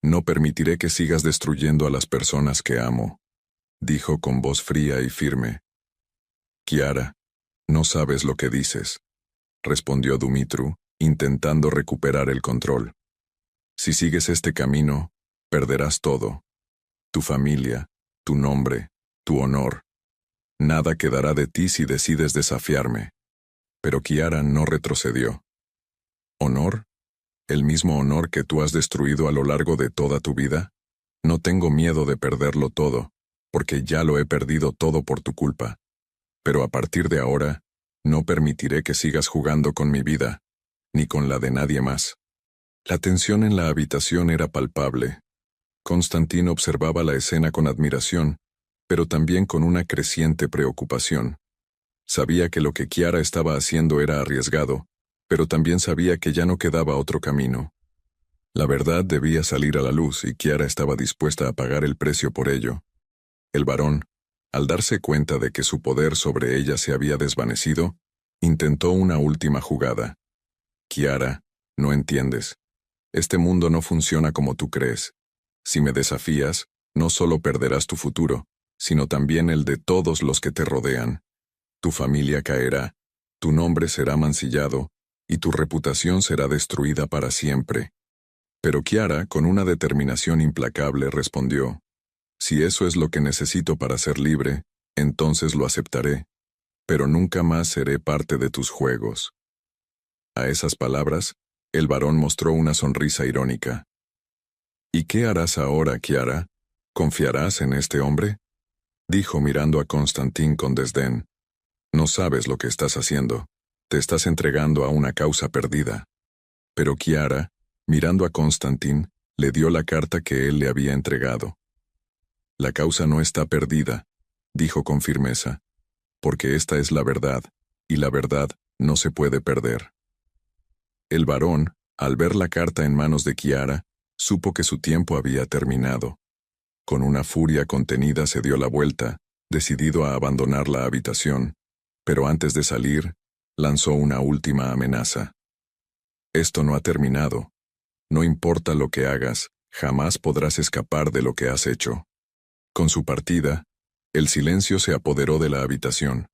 No permitiré que sigas destruyendo a las personas que amo», dijo con voz fría y firme. «Chiara, no sabes lo que dices», respondió Dumitru, intentando recuperar el control. «Si sigues este camino, perderás todo. Tu familia, tu nombre, tu honor. Nada quedará de ti si decides desafiarme». Pero Chiara no retrocedió. «¿Honor? ¿El mismo honor que tú has destruido a lo largo de toda tu vida? No tengo miedo de perderlo todo, porque ya lo he perdido todo por tu culpa. Pero a partir de ahora, no permitiré que sigas jugando con mi vida, ni con la de nadie más». La tensión en la habitación era palpable. Constantín observaba la escena con admiración, pero también con una creciente preocupación. Sabía que lo que Chiara estaba haciendo era arriesgado, pero también sabía que ya no quedaba otro camino. La verdad debía salir a la luz y Chiara estaba dispuesta a pagar el precio por ello. El varón, al darse cuenta de que su poder sobre ella se había desvanecido, intentó una última jugada. «Chiara, no entiendes. Este mundo no funciona como tú crees. Si me desafías, no solo perderás tu futuro, sino también el de todos los que te rodean. Tu familia caerá, tu nombre será mancillado, y tu reputación será destruida para siempre. Pero Kiara, con una determinación implacable, respondió: si eso es lo que necesito para ser libre, entonces lo aceptaré, pero nunca más seré parte de tus juegos. A esas palabras, el varón mostró una sonrisa irónica. ¿Y qué harás ahora, Kiara? ¿Confiarás en este hombre?, dijo mirando a Constantín con desdén. No sabes lo que estás haciendo. Te estás entregando a una causa perdida. Pero Kiara, mirando a Constantín, le dio la carta que él le había entregado. La causa no está perdida, dijo con firmeza, porque esta es la verdad, y la verdad no se puede perder. El varón, al ver la carta en manos de Kiara, supo que su tiempo había terminado. Con una furia contenida se dio la vuelta, decidido a abandonar la habitación, pero antes de salir, lanzó una última amenaza. Esto no ha terminado. No importa lo que hagas, jamás podrás escapar de lo que has hecho. Con su partida, el silencio se apoderó de la habitación.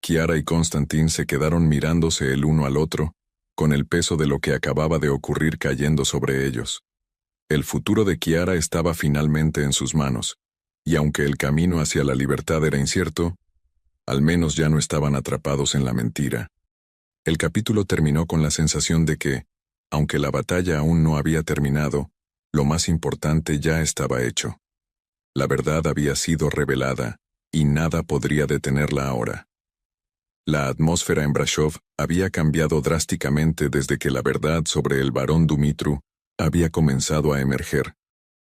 Kiara y Constantín se quedaron mirándose el uno al otro, con el peso de lo que acababa de ocurrir cayendo sobre ellos. El futuro de Kiara estaba finalmente en sus manos, y aunque el camino hacia la libertad era incierto, al menos ya no estaban atrapados en la mentira. El capítulo terminó con la sensación de que, aunque la batalla aún no había terminado, lo más importante ya estaba hecho. La verdad había sido revelada, y nada podría detenerla ahora. La atmósfera en Brashov había cambiado drásticamente desde que la verdad sobre el barón Dumitru había comenzado a emerger.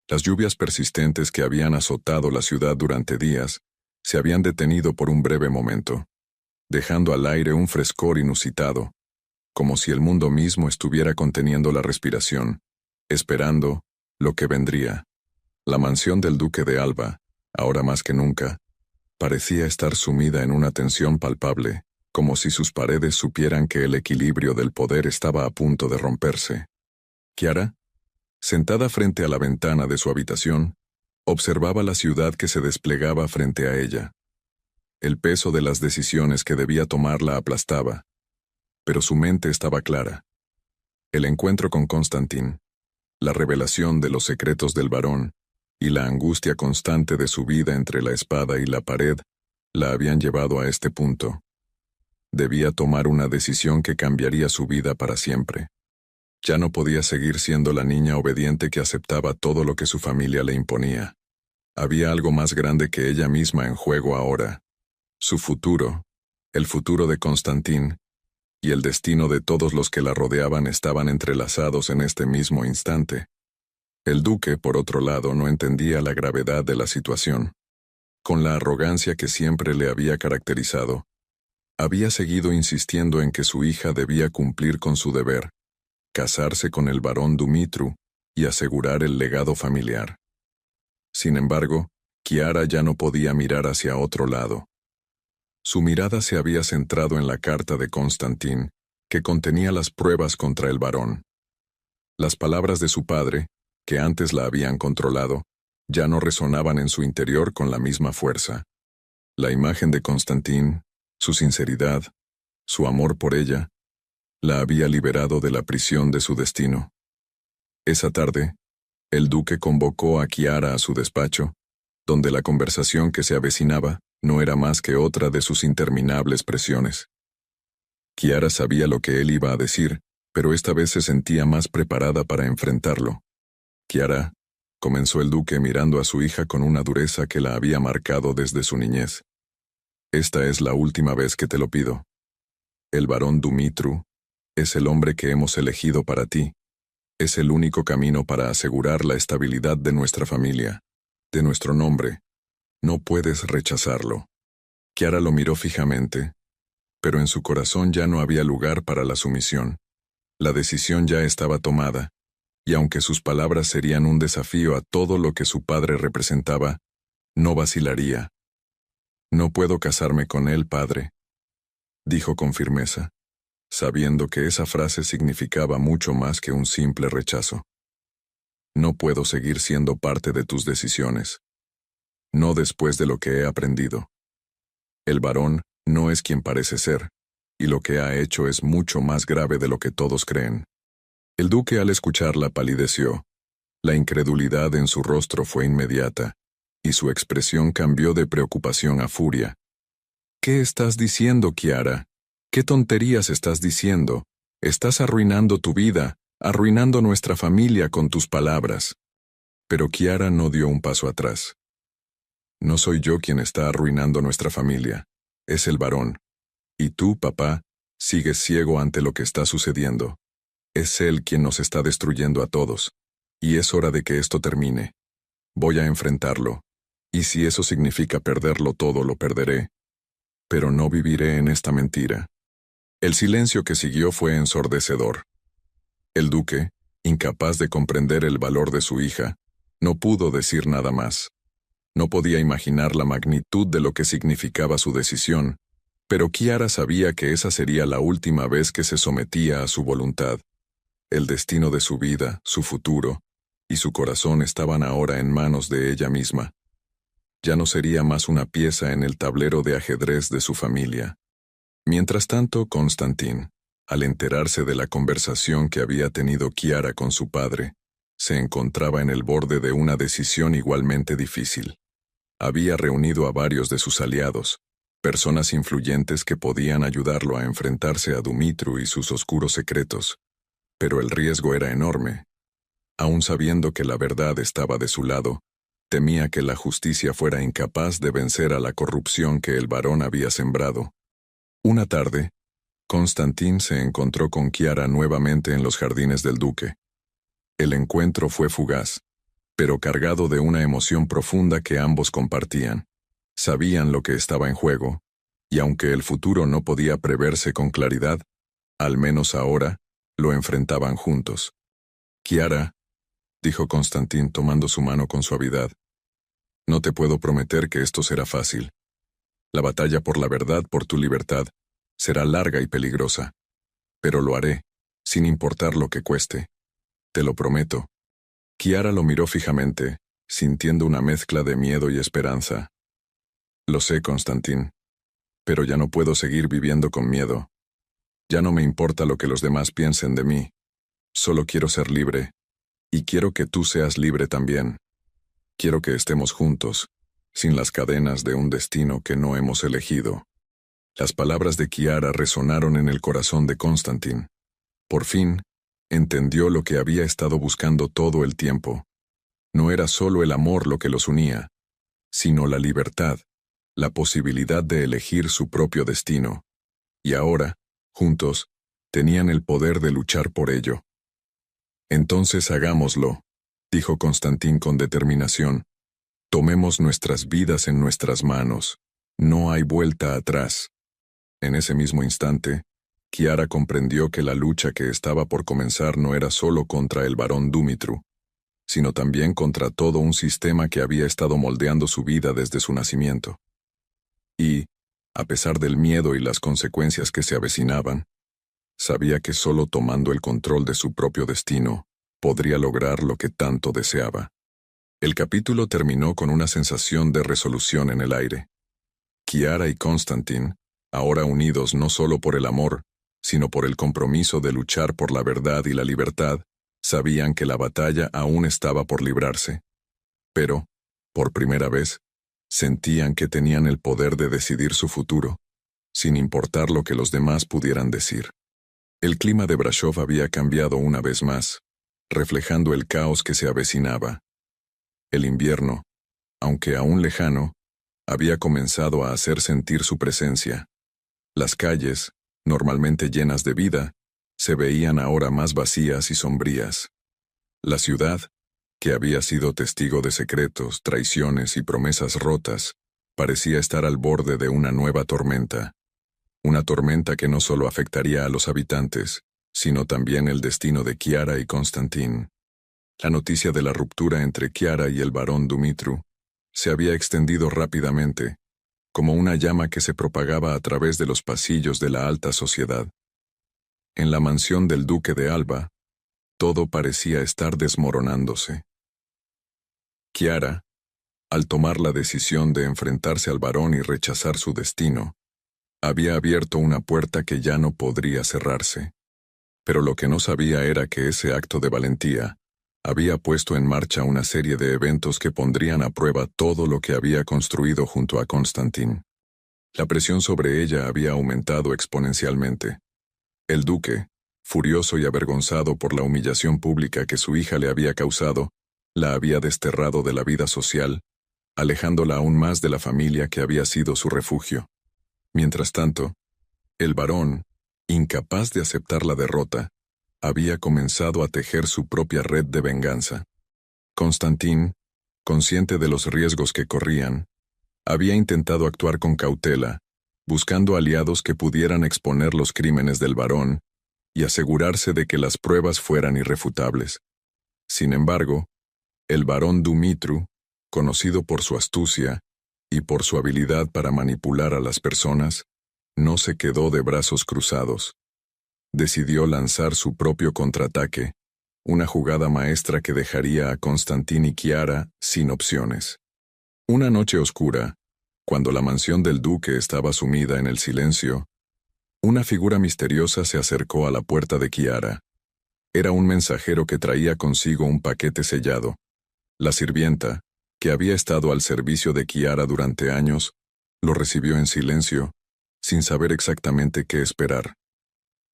Las lluvias persistentes que habían azotado la ciudad durante días se habían detenido por un breve momento, dejando al aire un frescor inusitado, como si el mundo mismo estuviera conteniendo la respiración, esperando lo que vendría. La mansión del duque de Alba, ahora más que nunca, parecía estar sumida en una tensión palpable, como si sus paredes supieran que el equilibrio del poder estaba a punto de romperse. Kiara, sentada frente a la ventana de su habitación, observaba la ciudad que se desplegaba frente a ella. El peso de las decisiones que debía tomar la aplastaba, pero su mente estaba clara. El encuentro con Constantín, la revelación de los secretos del varón y la angustia constante de su vida entre la espada y la pared la habían llevado a este punto. Debía tomar una decisión que cambiaría su vida para siempre. Ya no podía seguir siendo la niña obediente que aceptaba todo lo que su familia le imponía. Había algo más grande que ella misma en juego ahora. Su futuro, el futuro de Constantín, y el destino de todos los que la rodeaban estaban entrelazados en este mismo instante. El duque, por otro lado, no entendía la gravedad de la situación. Con la arrogancia que siempre le había caracterizado, había seguido insistiendo en que su hija debía cumplir con su deber, casarse con el barón Dumitru y asegurar el legado familiar. Sin embargo, Kiara ya no podía mirar hacia otro lado. Su mirada se había centrado en la carta de Constantín, que contenía las pruebas contra el barón. Las palabras de su padre, que antes la habían controlado, ya no resonaban en su interior con la misma fuerza. La imagen de Constantín, su sinceridad, su amor por ella, la había liberado de la prisión de su destino. Esa tarde, el duque convocó a Kiara a su despacho, donde la conversación que se avecinaba no era más que otra de sus interminables presiones. Kiara sabía lo que él iba a decir, pero esta vez se sentía más preparada para enfrentarlo. Kiara, comenzó el duque mirando a su hija con una dureza que la había marcado desde su niñez. Esta es la última vez que te lo pido. El barón Dumitru es el hombre que hemos elegido para ti. Es el único camino para asegurar la estabilidad de nuestra familia, de nuestro nombre. No puedes rechazarlo. Kiara lo miró fijamente, pero en su corazón ya no había lugar para la sumisión. La decisión ya estaba tomada, y aunque sus palabras serían un desafío a todo lo que su padre representaba, no vacilaría. No puedo casarme con él, padre, dijo con firmeza, sabiendo que esa frase significaba mucho más que un simple rechazo. No puedo seguir siendo parte de tus decisiones. no después de lo que he aprendido. El varón no es quien parece ser, y lo que ha hecho es mucho más grave de lo que todos creen. El duque al escucharla palideció. La incredulidad en su rostro fue inmediata, y su expresión cambió de preocupación a furia. ¿Qué estás diciendo, Chiara? ¿Qué tonterías estás diciendo? Estás arruinando tu vida, arruinando nuestra familia con tus palabras. Pero Chiara no dio un paso atrás. No soy yo quien está arruinando nuestra familia, es el varón. Y tú, papá, sigues ciego ante lo que está sucediendo. Es él quien nos está destruyendo a todos. Y es hora de que esto termine. Voy a enfrentarlo. Y si eso significa perderlo todo, lo perderé. Pero no viviré en esta mentira. El silencio que siguió fue ensordecedor. El duque, incapaz de comprender el valor de su hija, no pudo decir nada más. No podía imaginar la magnitud de lo que significaba su decisión, pero Chiara sabía que esa sería la última vez que se sometía a su voluntad. El destino de su vida, su futuro, y su corazón estaban ahora en manos de ella misma. Ya no sería más una pieza en el tablero de ajedrez de su familia. Mientras tanto, Constantin, al enterarse de la conversación que había tenido Chiara con su padre, se encontraba en el borde de una decisión igualmente difícil. Había reunido a varios de sus aliados, personas influyentes que podían ayudarlo a enfrentarse a Dumitru y sus oscuros secretos, pero el riesgo era enorme. Aun sabiendo que la verdad estaba de su lado, temía que la justicia fuera incapaz de vencer a la corrupción que el varón había sembrado. Una tarde, Constantin se encontró con Chiara nuevamente en los jardines del duque. El encuentro fue fugaz, pero cargado de una emoción profunda que ambos compartían. Sabían lo que estaba en juego, y aunque el futuro no podía preverse con claridad, al menos ahora, lo enfrentaban juntos. «Chiara», dijo Constantin tomando su mano con suavidad, «no te puedo prometer que esto será fácil. La batalla por la verdad, por tu libertad, será larga y peligrosa. Pero lo haré, sin importar lo que cueste. Te lo prometo». Chiara lo miró fijamente, sintiendo una mezcla de miedo y esperanza. «Lo sé, Constantin, pero ya no puedo seguir viviendo con miedo. Ya no me importa lo que los demás piensen de mí. Solo quiero ser libre, y quiero que tú seas libre también. Quiero que estemos juntos, sin las cadenas de un destino que no hemos elegido». Las palabras de Chiara resonaron en el corazón de Constantin. Por fin, entendió lo que había estado buscando todo el tiempo. No era solo el amor lo que los unía, sino la libertad, la posibilidad de elegir su propio destino. Y ahora, juntos, tenían el poder de luchar por ello. «Entonces hagámoslo», dijo Constantin con determinación. «Tomemos nuestras vidas en nuestras manos. No hay vuelta atrás». En ese mismo instante, Chiara comprendió que la lucha que estaba por comenzar no era solo contra el barón Dumitru, sino también contra todo un sistema que había estado moldeando su vida desde su nacimiento. Y, a pesar del miedo y las consecuencias que se avecinaban, sabía que solo tomando el control de su propio destino podría lograr lo que tanto deseaba. El capítulo terminó con una sensación de resolución en el aire. Chiara y Constantin, ahora unidos no solo por el amor, sino por el compromiso de luchar por la verdad y la libertad, sabían que la batalla aún estaba por librarse. Pero, por primera vez, sentían que tenían el poder de decidir su futuro, sin importar lo que los demás pudieran decir. El clima de Brasov había cambiado una vez más, reflejando el caos que se avecinaba. El invierno, aunque aún lejano, había comenzado a hacer sentir su presencia. Las calles, normalmente llenas de vida, se veían ahora más vacías y sombrías. La ciudad, que había sido testigo de secretos, traiciones y promesas rotas, parecía estar al borde de una nueva tormenta. Una tormenta que no solo afectaría a los habitantes, sino también el destino de Chiara y Constantin. La noticia de la ruptura entre Chiara y el barón Dumitru se había extendido rápidamente, como una llama que se propagaba a través de los pasillos de la alta sociedad. En la mansión del duque de Alba, todo parecía estar desmoronándose. Chiara, Al tomar la decisión de enfrentarse al varón y rechazar su destino, había abierto una puerta que ya no podría cerrarse. Pero lo que no sabía era que ese acto de valentía había puesto en marcha una serie de eventos que pondrían a prueba todo lo que había construido junto a Constantin. La presión sobre ella había aumentado exponencialmente. El duque, furioso y avergonzado por la humillación pública que su hija le había causado, la había desterrado de la vida social, alejándola aún más de la familia que había sido su refugio. Mientras tanto, el varón, incapaz de aceptar la derrota, había comenzado a tejer su propia red de venganza. Constantin, consciente de los riesgos que corrían, había intentado actuar con cautela, buscando aliados que pudieran exponer los crímenes del varón y asegurarse de que las pruebas fueran irrefutables. Sin embargo, el barón Dumitru, conocido por su astucia y por su habilidad para manipular a las personas, no se quedó de brazos cruzados. Decidió lanzar su propio contraataque, una jugada maestra que dejaría a Constantin y Chiara sin opciones. Una noche oscura, cuando la mansión del duque estaba sumida en el silencio, una figura misteriosa se acercó a la puerta de Chiara. Era un mensajero que traía consigo un paquete sellado. La sirvienta, que había estado al servicio de Chiara durante años, lo recibió en silencio, sin saber exactamente qué esperar.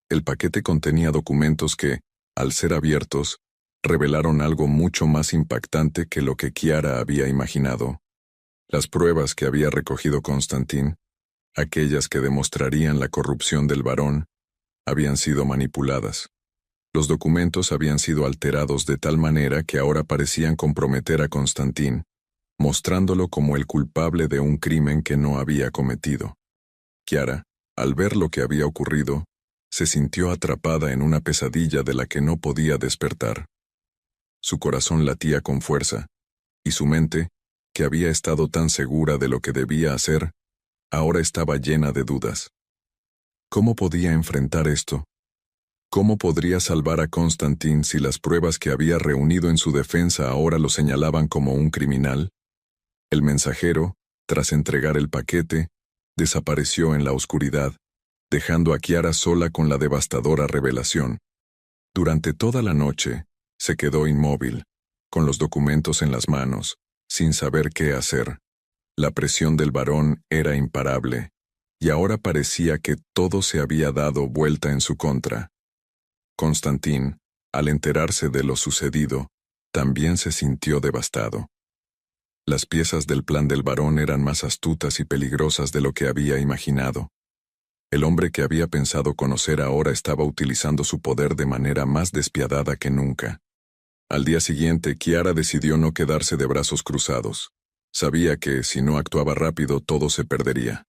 El paquete contenía documentos que, al ser abiertos, revelaron algo mucho más impactante que lo que Chiara había imaginado. Las pruebas que había recogido Constantin, aquellas que demostrarían la corrupción del varón, habían sido manipuladas. Los documentos habían sido alterados de tal manera que ahora parecían comprometer a Constantin, mostrándolo como el culpable de un crimen que no había cometido. Chiara, al ver lo que había ocurrido, se sintió atrapada en una pesadilla de la que no podía despertar. Su corazón latía con fuerza, y su mente, que había estado tan segura de lo que debía hacer, ahora estaba llena de dudas. ¿Cómo podía enfrentar esto? ¿Cómo podría salvar a Constantin si las pruebas que había reunido en su defensa ahora lo señalaban como un criminal? El mensajero, tras entregar el paquete, desapareció en la oscuridad, dejando a Chiara sola con la devastadora revelación. Durante toda la noche, se quedó inmóvil, con los documentos en las manos, sin saber qué hacer. La presión del varón era imparable, y ahora parecía que todo se había dado vuelta en su contra. Constantin, al enterarse de lo sucedido, también se sintió devastado. Las piezas del plan del varón eran más astutas y peligrosas de lo que había imaginado. El hombre que había pensado conocer ahora estaba utilizando su poder de manera más despiadada que nunca. Al día siguiente, Chiara decidió no quedarse de brazos cruzados. Sabía que, si no actuaba rápido, todo se perdería.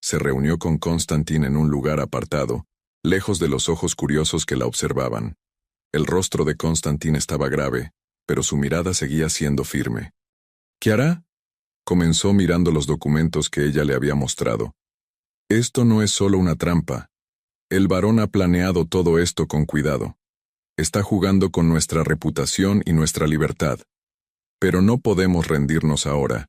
Se reunió con Constantin en un lugar apartado, lejos de los ojos curiosos que la observaban. El rostro de Constantin estaba grave, pero su mirada seguía siendo firme. «¿Chiara?», comenzó mirando los documentos que ella le había mostrado. «Esto no es solo una trampa. El varón ha planeado todo esto con cuidado. Está jugando con nuestra reputación y nuestra libertad. Pero no podemos rendirnos ahora.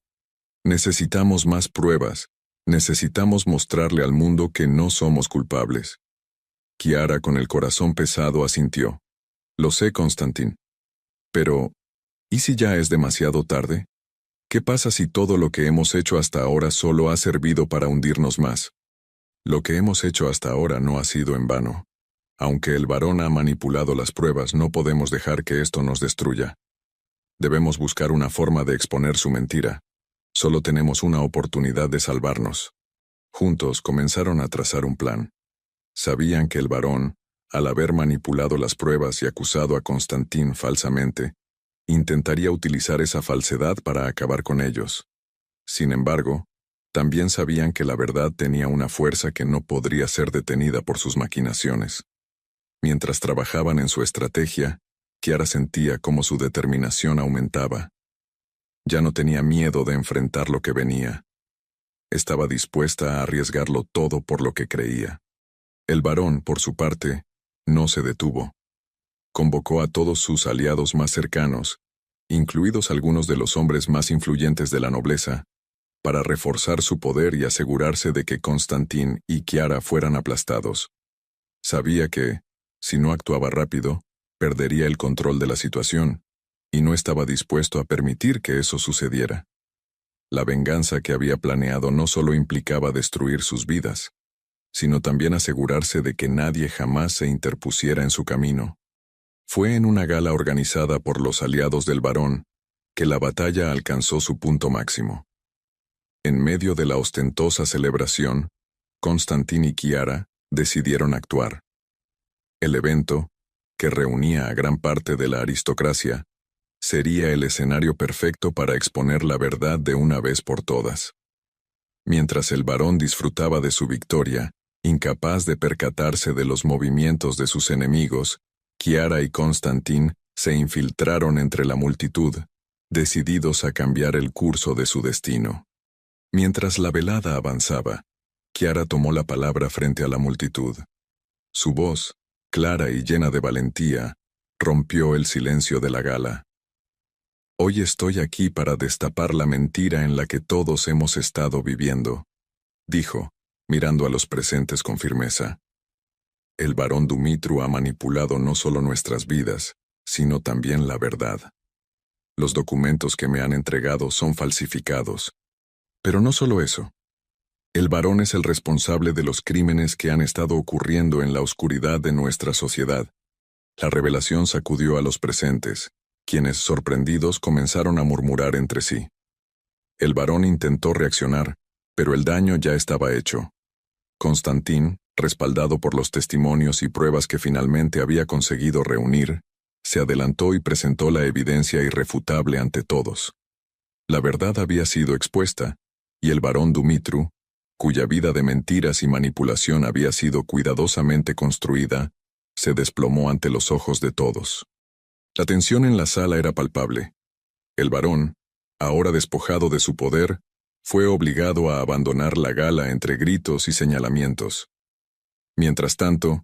Necesitamos más pruebas. Necesitamos mostrarle al mundo que no somos culpables». Chiara, con el corazón pesado, asintió. «Lo sé, Constantin. Pero, ¿y si ya es demasiado tarde? ¿Qué pasa si todo lo que hemos hecho hasta ahora solo ha servido para hundirnos más? Lo que hemos hecho hasta ahora no ha sido en vano. Aunque el varón ha manipulado las pruebas, no podemos dejar que esto nos destruya. Debemos buscar una forma de exponer su mentira. Solo tenemos una oportunidad de salvarnos». Juntos comenzaron a trazar un plan. Sabían que el varón, al haber manipulado las pruebas y acusado a Constantin falsamente, intentaría utilizar esa falsedad para acabar con ellos. Sin embargo, también sabían que la verdad tenía una fuerza que no podría ser detenida por sus maquinaciones. Mientras trabajaban en su estrategia, Chiara sentía cómo su determinación aumentaba. Ya no tenía miedo de enfrentar lo que venía. Estaba dispuesta a arriesgarlo todo por lo que creía. El varón, por su parte, no se detuvo. Convocó a todos sus aliados más cercanos incluidos algunos de los hombres más influyentes de la nobleza, para reforzar su poder y asegurarse de que Constantin y Chiara fueran aplastados. Sabía que, si no actuaba rápido, perdería el control de la situación, y no estaba dispuesto a permitir que eso sucediera. La venganza que había planeado no solo implicaba destruir sus vidas, sino también asegurarse de que nadie jamás se interpusiera en su camino. Fue en una gala organizada por los aliados del barón que la batalla alcanzó su punto máximo. En medio de la ostentosa celebración, Constantin y Chiara decidieron actuar. El evento, que reunía a gran parte de la aristocracia, sería el escenario perfecto para exponer la verdad de una vez por todas. Mientras el barón disfrutaba de su victoria, incapaz de percatarse de los movimientos de sus enemigos, Chiara y Constantin se infiltraron entre la multitud, decididos a cambiar el curso de su destino. Mientras la velada avanzaba, Chiara tomó la palabra frente a la multitud. Su voz, clara y llena de valentía, rompió el silencio de la gala. Hoy estoy aquí para destapar la mentira en la que todos hemos estado viviendo, dijo, mirando a los presentes con firmeza. El barón Dumitru ha manipulado no solo nuestras vidas, sino también la verdad. Los documentos que me han entregado son falsificados. Pero no solo eso. El barón es el responsable de los crímenes que han estado ocurriendo en la oscuridad de nuestra sociedad. La revelación sacudió a los presentes, quienes, sorprendidos, comenzaron a murmurar entre sí. El barón intentó reaccionar, pero el daño ya estaba hecho. Constantin, respaldado por los testimonios y pruebas que finalmente había conseguido reunir, se adelantó y presentó la evidencia irrefutable ante todos. La verdad había sido expuesta, y el barón Dumitru, cuya vida de mentiras y manipulación había sido cuidadosamente construida, se desplomó ante los ojos de todos. La tensión en la sala era palpable. El barón, ahora despojado de su poder, fue obligado a abandonar la gala entre gritos y señalamientos. Mientras tanto,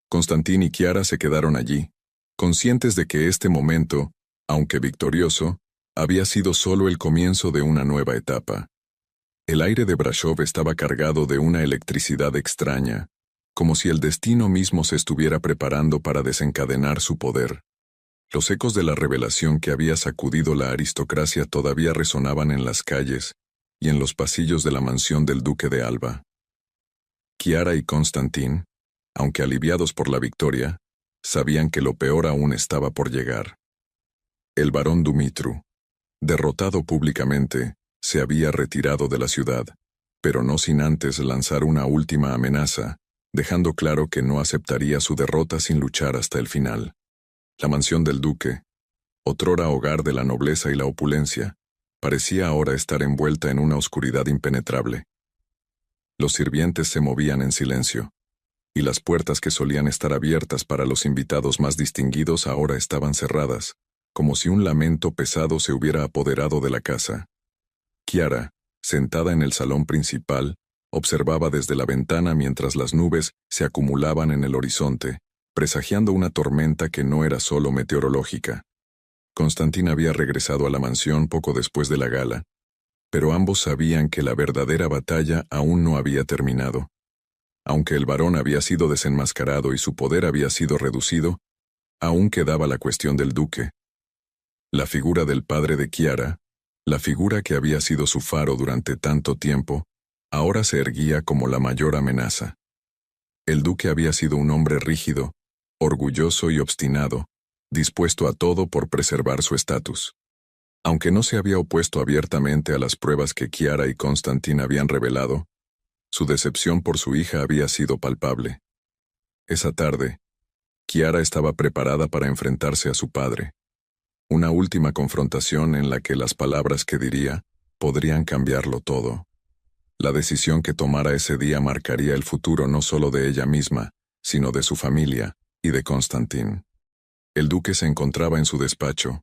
Constantin y Chiara se quedaron allí, conscientes de que este momento, aunque victorioso, había sido solo el comienzo de una nueva etapa. El aire de Brashov estaba cargado de una electricidad extraña, como si el destino mismo se estuviera preparando para desencadenar su poder. Los ecos de la revelación que había sacudido la aristocracia todavía resonaban en las calles y en los pasillos de la mansión del duque de Alba. Chiara y Constantin, aunque aliviados por la victoria, sabían que lo peor aún estaba por llegar. El barón Dumitru, derrotado públicamente, se había retirado de la ciudad, pero no sin antes lanzar una última amenaza, dejando claro que no aceptaría su derrota sin luchar hasta el final. La mansión del duque, otrora hogar de la nobleza y la opulencia, parecía ahora estar envuelta en una oscuridad impenetrable. Los sirvientes se movían en silencio, y las puertas que solían estar abiertas para los invitados más distinguidos ahora estaban cerradas, como si un lamento pesado se hubiera apoderado de la casa. Chiara, sentada en el salón principal, observaba desde la ventana mientras las nubes se acumulaban en el horizonte, presagiando una tormenta que no era solo meteorológica. Constantin había regresado a la mansión poco después de la gala, pero ambos sabían que la verdadera batalla aún no había terminado. Aunque el barón había sido desenmascarado y su poder había sido reducido, aún quedaba la cuestión del duque. La figura del padre de Chiara, la figura que había sido su faro durante tanto tiempo, ahora se erguía como la mayor amenaza. El duque había sido un hombre rígido, orgulloso y obstinado, dispuesto a todo por preservar su estatus. Aunque no se había opuesto abiertamente a las pruebas que Chiara y Constantin habían revelado, su decepción por su hija había sido palpable. Esa tarde, Chiara estaba preparada para enfrentarse a su padre. Una última confrontación en la que las palabras que diría podrían cambiarlo todo. La decisión que tomara ese día marcaría el futuro no solo de ella misma, sino de su familia y de Constantin. El duque se encontraba en su despacho,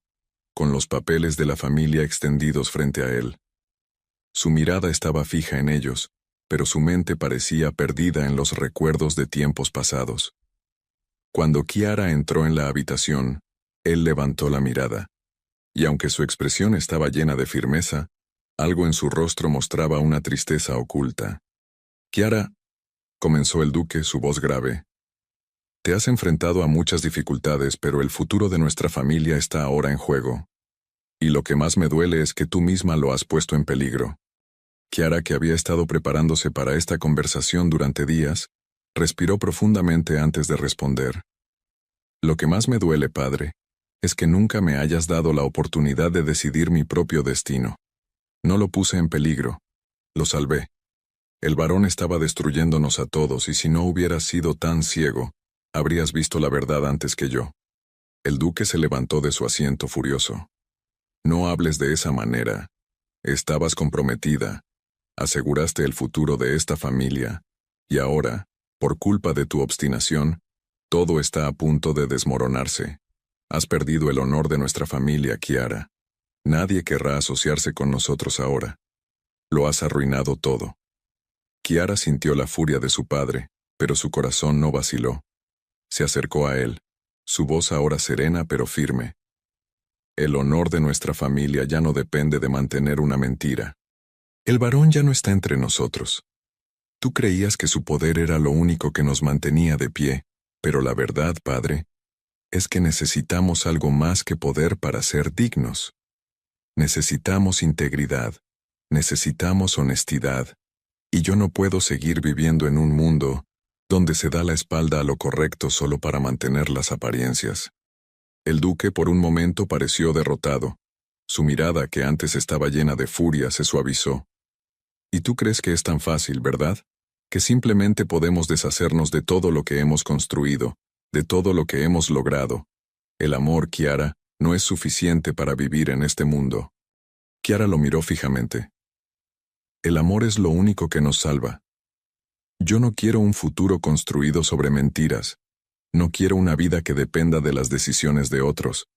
con los papeles de la familia extendidos frente a él. Su mirada estaba fija en ellos, pero su mente parecía perdida en los recuerdos de tiempos pasados. Cuando Chiara entró en la habitación, él levantó la mirada. y aunque su expresión estaba llena de firmeza, algo en su rostro mostraba una tristeza oculta. «Kiara», comenzó el duque, su voz grave, «te has enfrentado a muchas dificultades, pero el futuro de nuestra familia está ahora en juego. Y lo que más me duele es que tú misma lo has puesto en peligro». Kiara, que había estado preparándose para esta conversación durante días, respiró profundamente antes de responder. «Lo que más me duele, padre, es que nunca me hayas dado la oportunidad de decidir mi propio destino. No lo puse en peligro, lo salvé. El varón estaba destruyéndonos a todos y si no hubieras sido tan ciego, habrías visto la verdad antes que yo». El duque se levantó de su asiento furioso. «No hables de esa manera. Estabas comprometida. Aseguraste el futuro de esta familia, y ahora, por culpa de tu obstinación, todo está a punto de desmoronarse. Has perdido el honor de nuestra familia, Kiara. Nadie querrá asociarse con nosotros ahora. Lo has arruinado todo». Kiara sintió la furia de su padre, pero su corazón no vaciló. Se acercó a él, su voz ahora serena pero firme. «El honor de nuestra familia ya no depende de mantener una mentira. El varón ya no está entre nosotros. Tú creías que su poder era lo único que nos mantenía de pie, pero la verdad, padre, es que necesitamos algo más que poder para ser dignos. Necesitamos integridad, necesitamos honestidad, y yo no puedo seguir viviendo en un mundo donde se da la espalda a lo correcto solo para mantener las apariencias». El duque por un momento pareció derrotado. Su mirada, que antes estaba llena de furia, se suavizó. «Y tú crees que es tan fácil, ¿verdad? Que simplemente podemos deshacernos de todo lo que hemos construido, de todo lo que hemos logrado. El amor, Kiara, no es suficiente para vivir en este mundo». Kiara lo miró fijamente. «El amor es lo único que nos salva. Yo no quiero un futuro construido sobre mentiras. No quiero una vida que dependa de las decisiones de otros.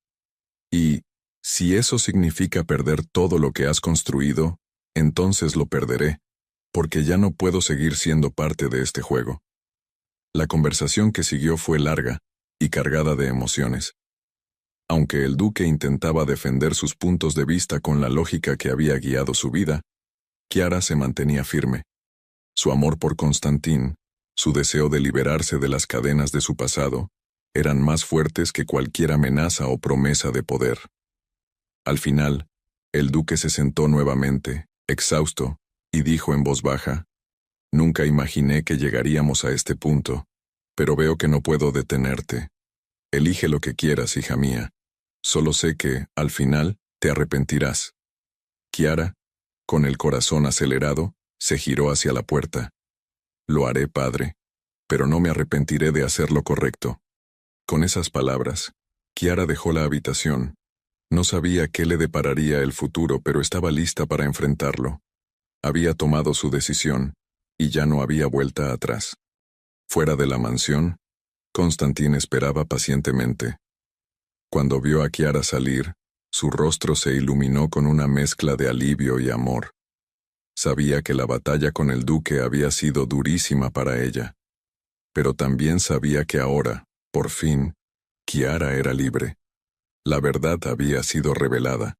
Y, si eso significa perder todo lo que has construido, entonces lo perderé, porque ya no puedo seguir siendo parte de este juego». La conversación que siguió fue larga y cargada de emociones. Aunque el duque intentaba defender sus puntos de vista con la lógica que había guiado su vida, Kiara se mantenía firme. Su amor por Constantín, su deseo de liberarse de las cadenas de su pasado, eran más fuertes que cualquier amenaza o promesa de poder. Al final, el duque se sentó nuevamente, exhausto, y dijo en voz baja: «Nunca imaginé que llegaríamos a este punto, pero veo que no puedo detenerte. Elige lo que quieras, hija mía. Solo sé que, al final, te arrepentirás». Kiara, con el corazón acelerado, se giró hacia la puerta. «Lo haré, padre, pero no me arrepentiré de hacer lo correcto». Con esas palabras, Kiara dejó la habitación. No sabía qué le depararía el futuro, pero estaba lista para enfrentarlo. Había tomado su decisión, y ya no había vuelta atrás. Fuera de la mansión, Constantín esperaba pacientemente. Cuando vio a Kiara salir, su rostro se iluminó con una mezcla de alivio y amor. Sabía que la batalla con el duque había sido durísima para ella, pero también sabía que ahora, por fin, Kiara era libre. La verdad había sido revelada,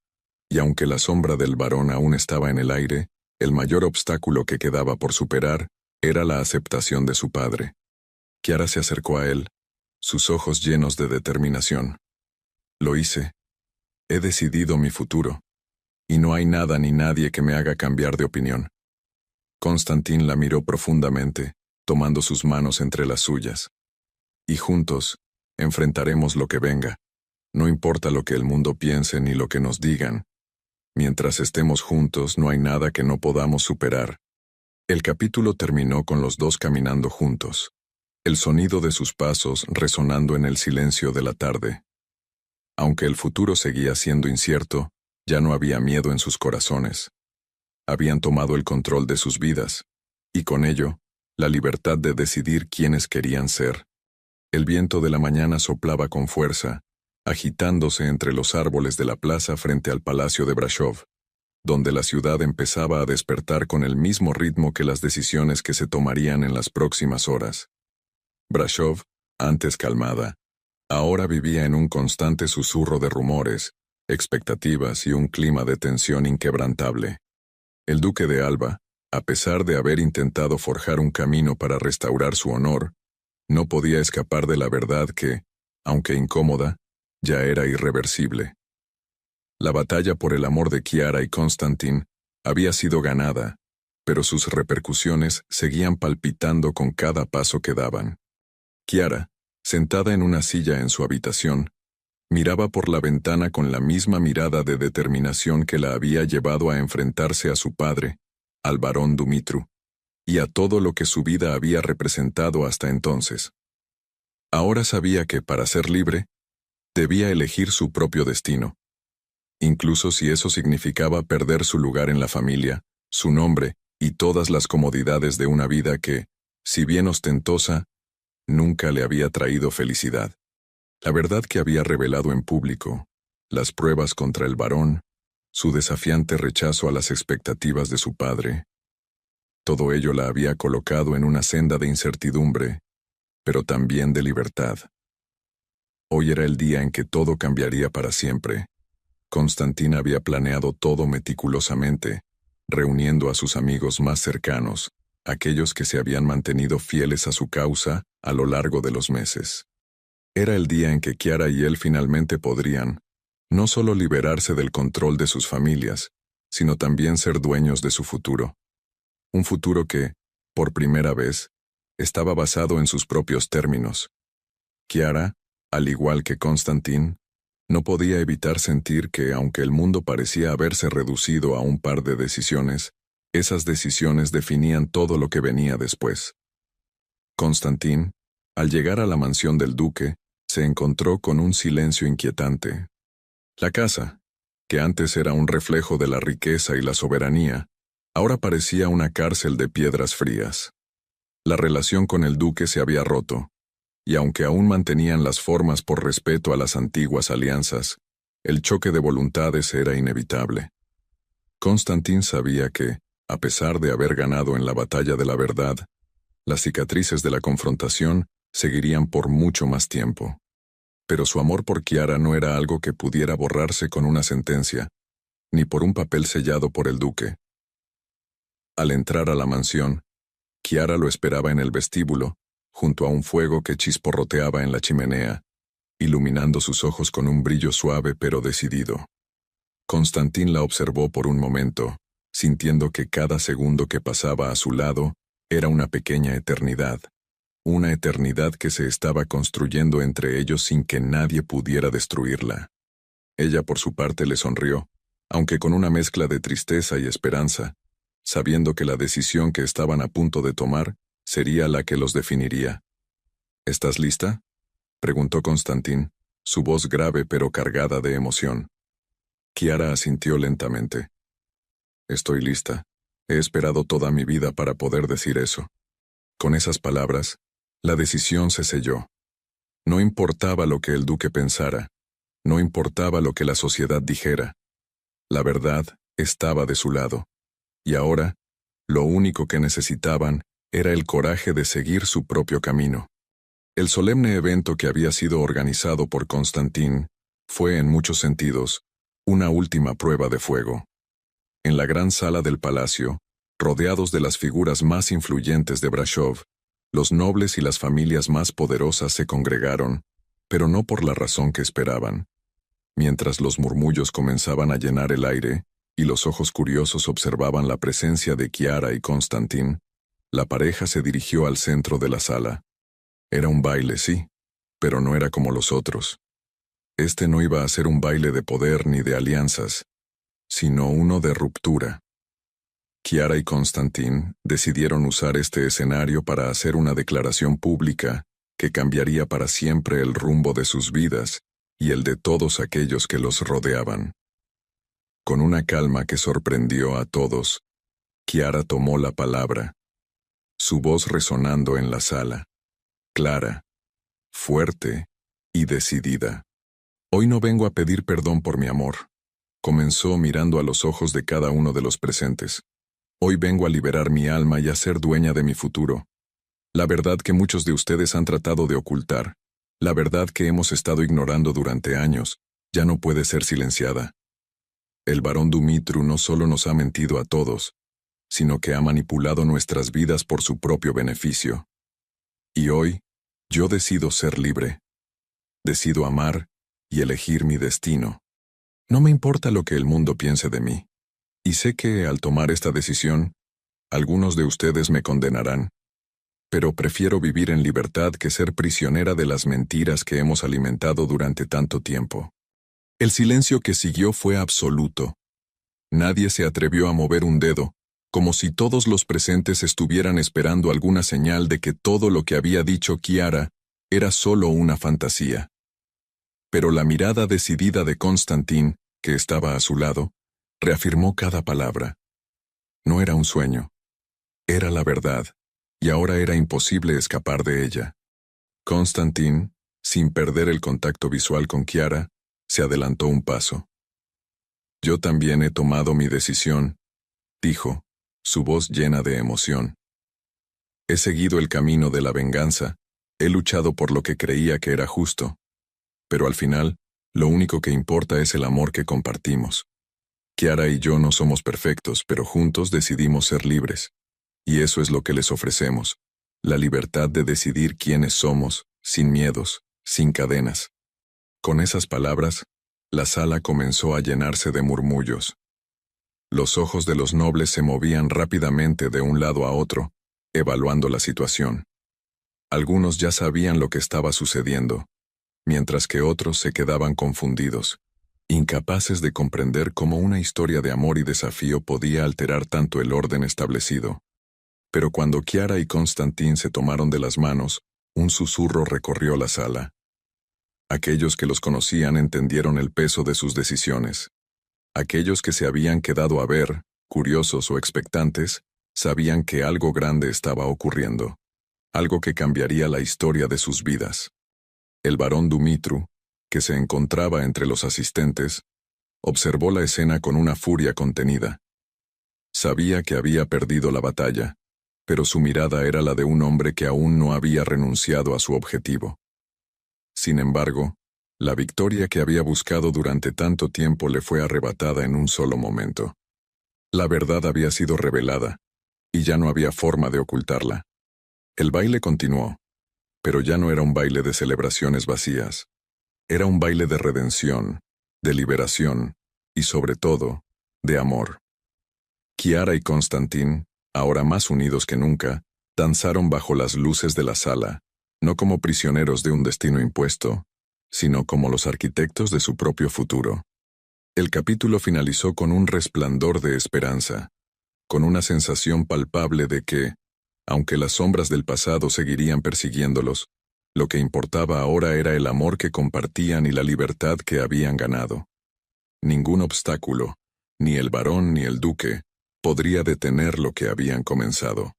y aunque la sombra del varón aún estaba en el aire, el mayor obstáculo que quedaba por superar era la aceptación de su padre. Kiara se acercó a él, sus ojos llenos de determinación. «Lo hice. He decidido mi futuro, y no hay nada ni nadie que me haga cambiar de opinión». Constantín la miró profundamente, tomando sus manos entre las suyas. «Y juntos, enfrentaremos lo que venga. No importa lo que el mundo piense ni lo que nos digan. Mientras estemos juntos, no hay nada que no podamos superar». El capítulo terminó con los dos caminando juntos, el sonido de sus pasos resonando en el silencio de la tarde. Aunque el futuro seguía siendo incierto, ya no había miedo en sus corazones. Habían tomado el control de sus vidas, y con ello, la libertad de decidir quiénes querían ser. El viento de la mañana soplaba con fuerza, agitándose entre los árboles de la plaza frente al palacio de Brashov, donde la ciudad empezaba a despertar con el mismo ritmo que las decisiones que se tomarían en las próximas horas. Brashov, antes calmada, ahora vivía en un constante susurro de rumores, expectativas y un clima de tensión inquebrantable. El duque de Alba, a pesar de haber intentado forjar un camino para restaurar su honor, no podía escapar de la verdad que, aunque incómoda, ya era irreversible. La batalla por el amor de Chiara y Constantin había sido ganada, pero sus repercusiones seguían palpitando con cada paso que daban. Chiara, sentada en una silla en su habitación, miraba por la ventana con la misma mirada de determinación que la había llevado a enfrentarse a su padre, al barón Dumitru, y a todo lo que su vida había representado hasta entonces. Ahora sabía que, para ser libre, debía elegir su propio destino, incluso si eso significaba perder su lugar en la familia, su nombre y todas las comodidades de una vida que, si bien ostentosa, nunca le había traído felicidad. La verdad que había revelado en público, las pruebas contra el barón, su desafiante rechazo a las expectativas de su padre, todo ello la había colocado en una senda de incertidumbre, pero también de libertad. Hoy era el día en que todo cambiaría para siempre. Constantin había planeado todo meticulosamente, reuniendo a sus amigos más cercanos, aquellos que se habían mantenido fieles a su causa a lo largo de los meses. Era el día en que Chiara y él finalmente podrían, no solo liberarse del control de sus familias, sino también ser dueños de su futuro. Un futuro que, por primera vez, estaba basado en sus propios términos. Chiara, al igual que Constantin, no podía evitar sentir que, aunque el mundo parecía haberse reducido a un par de decisiones, esas decisiones definían todo lo que venía después. Constantin, al llegar a la mansión del duque, se encontró con un silencio inquietante. La casa, que antes era un reflejo de la riqueza y la soberanía, ahora parecía una cárcel de piedras frías. La relación con el duque se había roto, y aunque aún mantenían las formas por respeto a las antiguas alianzas, el choque de voluntades era inevitable. Constantin sabía que, a pesar de haber ganado en la batalla de la verdad, las cicatrices de la confrontación seguirían por mucho más tiempo. Pero su amor por Chiara no era algo que pudiera borrarse con una sentencia, ni por un papel sellado por el duque. Al entrar a la mansión, Chiara lo esperaba en el vestíbulo, junto a un fuego que chisporroteaba en la chimenea, iluminando sus ojos con un brillo suave pero decidido. Constantin la observó por un momento, sintiendo que cada segundo que pasaba a su lado era una pequeña eternidad. Una eternidad que se estaba construyendo entre ellos sin que nadie pudiera destruirla. Ella por su parte le sonrió, aunque con una mezcla de tristeza y esperanza, sabiendo que la decisión que estaban a punto de tomar sería la que los definiría. ¿Estás lista?, preguntó Constantin, su voz grave pero cargada de emoción. Chiara asintió lentamente. Estoy lista. He esperado toda mi vida para poder decir eso. Con esas palabras, la decisión se selló. No importaba lo que el duque pensara, no importaba lo que la sociedad dijera. La verdad estaba de su lado, y ahora, lo único que necesitaban era el coraje de seguir su propio camino. El solemne evento que había sido organizado por Constantin fue, en muchos sentidos, una última prueba de fuego. En la gran sala del palacio, rodeados de las figuras más influyentes de Brașov, los nobles y las familias más poderosas se congregaron, pero no por la razón que esperaban. Mientras los murmullos comenzaban a llenar el aire y los ojos curiosos observaban la presencia de Chiara y Constantin, la pareja se dirigió al centro de la sala. Era un baile, sí, pero no era como los otros. Este no iba a ser un baile de poder ni de alianzas, sino uno de ruptura. Chiara y Constantin decidieron usar este escenario para hacer una declaración pública que cambiaría para siempre el rumbo de sus vidas y el de todos aquellos que los rodeaban. Con una calma que sorprendió a todos, Chiara tomó la palabra, su voz resonando en la sala, clara, fuerte y decidida. Hoy no vengo a pedir perdón por mi amor, comenzó mirando a los ojos de cada uno de los presentes. Hoy vengo a liberar mi alma y a ser dueña de mi futuro. La verdad que muchos de ustedes han tratado de ocultar, la verdad que hemos estado ignorando durante años, ya no puede ser silenciada. El barón Dumitru no solo nos ha mentido a todos, sino que ha manipulado nuestras vidas por su propio beneficio. Y hoy, yo decido ser libre. Decido amar y elegir mi destino. No me importa lo que el mundo piense de mí. Y sé que, al tomar esta decisión, algunos de ustedes me condenarán. Pero prefiero vivir en libertad que ser prisionera de las mentiras que hemos alimentado durante tanto tiempo. El silencio que siguió fue absoluto. Nadie se atrevió a mover un dedo, como si todos los presentes estuvieran esperando alguna señal de que todo lo que había dicho Kiara era solo una fantasía. Pero la mirada decidida de Constantin, que estaba a su lado, reafirmó cada palabra. No era un sueño. Era la verdad, y ahora era imposible escapar de ella. Constantin, sin perder el contacto visual con Kiara, se adelantó un paso. «Yo también he tomado mi decisión», dijo, su voz llena de emoción. «He seguido el camino de la venganza, he luchado por lo que creía que era justo. Pero al final, lo único que importa es el amor que compartimos. Kiara y yo no somos perfectos, pero juntos decidimos ser libres. Y eso es lo que les ofrecemos, la libertad de decidir quiénes somos, sin miedos, sin cadenas». Con esas palabras, la sala comenzó a llenarse de murmullos. Los ojos de los nobles se movían rápidamente de un lado a otro, evaluando la situación. Algunos ya sabían lo que estaba sucediendo, mientras que otros se quedaban confundidos, incapaces de comprender cómo una historia de amor y desafío podía alterar tanto el orden establecido. Pero cuando Kiara y Constantin se tomaron de las manos, un susurro recorrió la sala. Aquellos que los conocían entendieron el peso de sus decisiones. Aquellos que se habían quedado a ver, curiosos o expectantes, sabían que algo grande estaba ocurriendo, algo que cambiaría la historia de sus vidas. El barón Dumitru, que se encontraba entre los asistentes, observó la escena con una furia contenida. Sabía que había perdido la batalla, pero su mirada era la de un hombre que aún no había renunciado a su objetivo. Sin embargo, la victoria que había buscado durante tanto tiempo le fue arrebatada en un solo momento. La verdad había sido revelada, y ya no había forma de ocultarla. El baile continuó, pero ya no era un baile de celebraciones vacías. Era un baile de redención, de liberación, y sobre todo, de amor. Kiara y Constantin, ahora más unidos que nunca, danzaron bajo las luces de la sala, no como prisioneros de un destino impuesto, sino como los arquitectos de su propio futuro. El capítulo finalizó con un resplandor de esperanza, con una sensación palpable de que, aunque las sombras del pasado seguirían persiguiéndolos, lo que importaba ahora era el amor que compartían y la libertad que habían ganado. Ningún obstáculo, ni el barón ni el duque, podría detener lo que habían comenzado.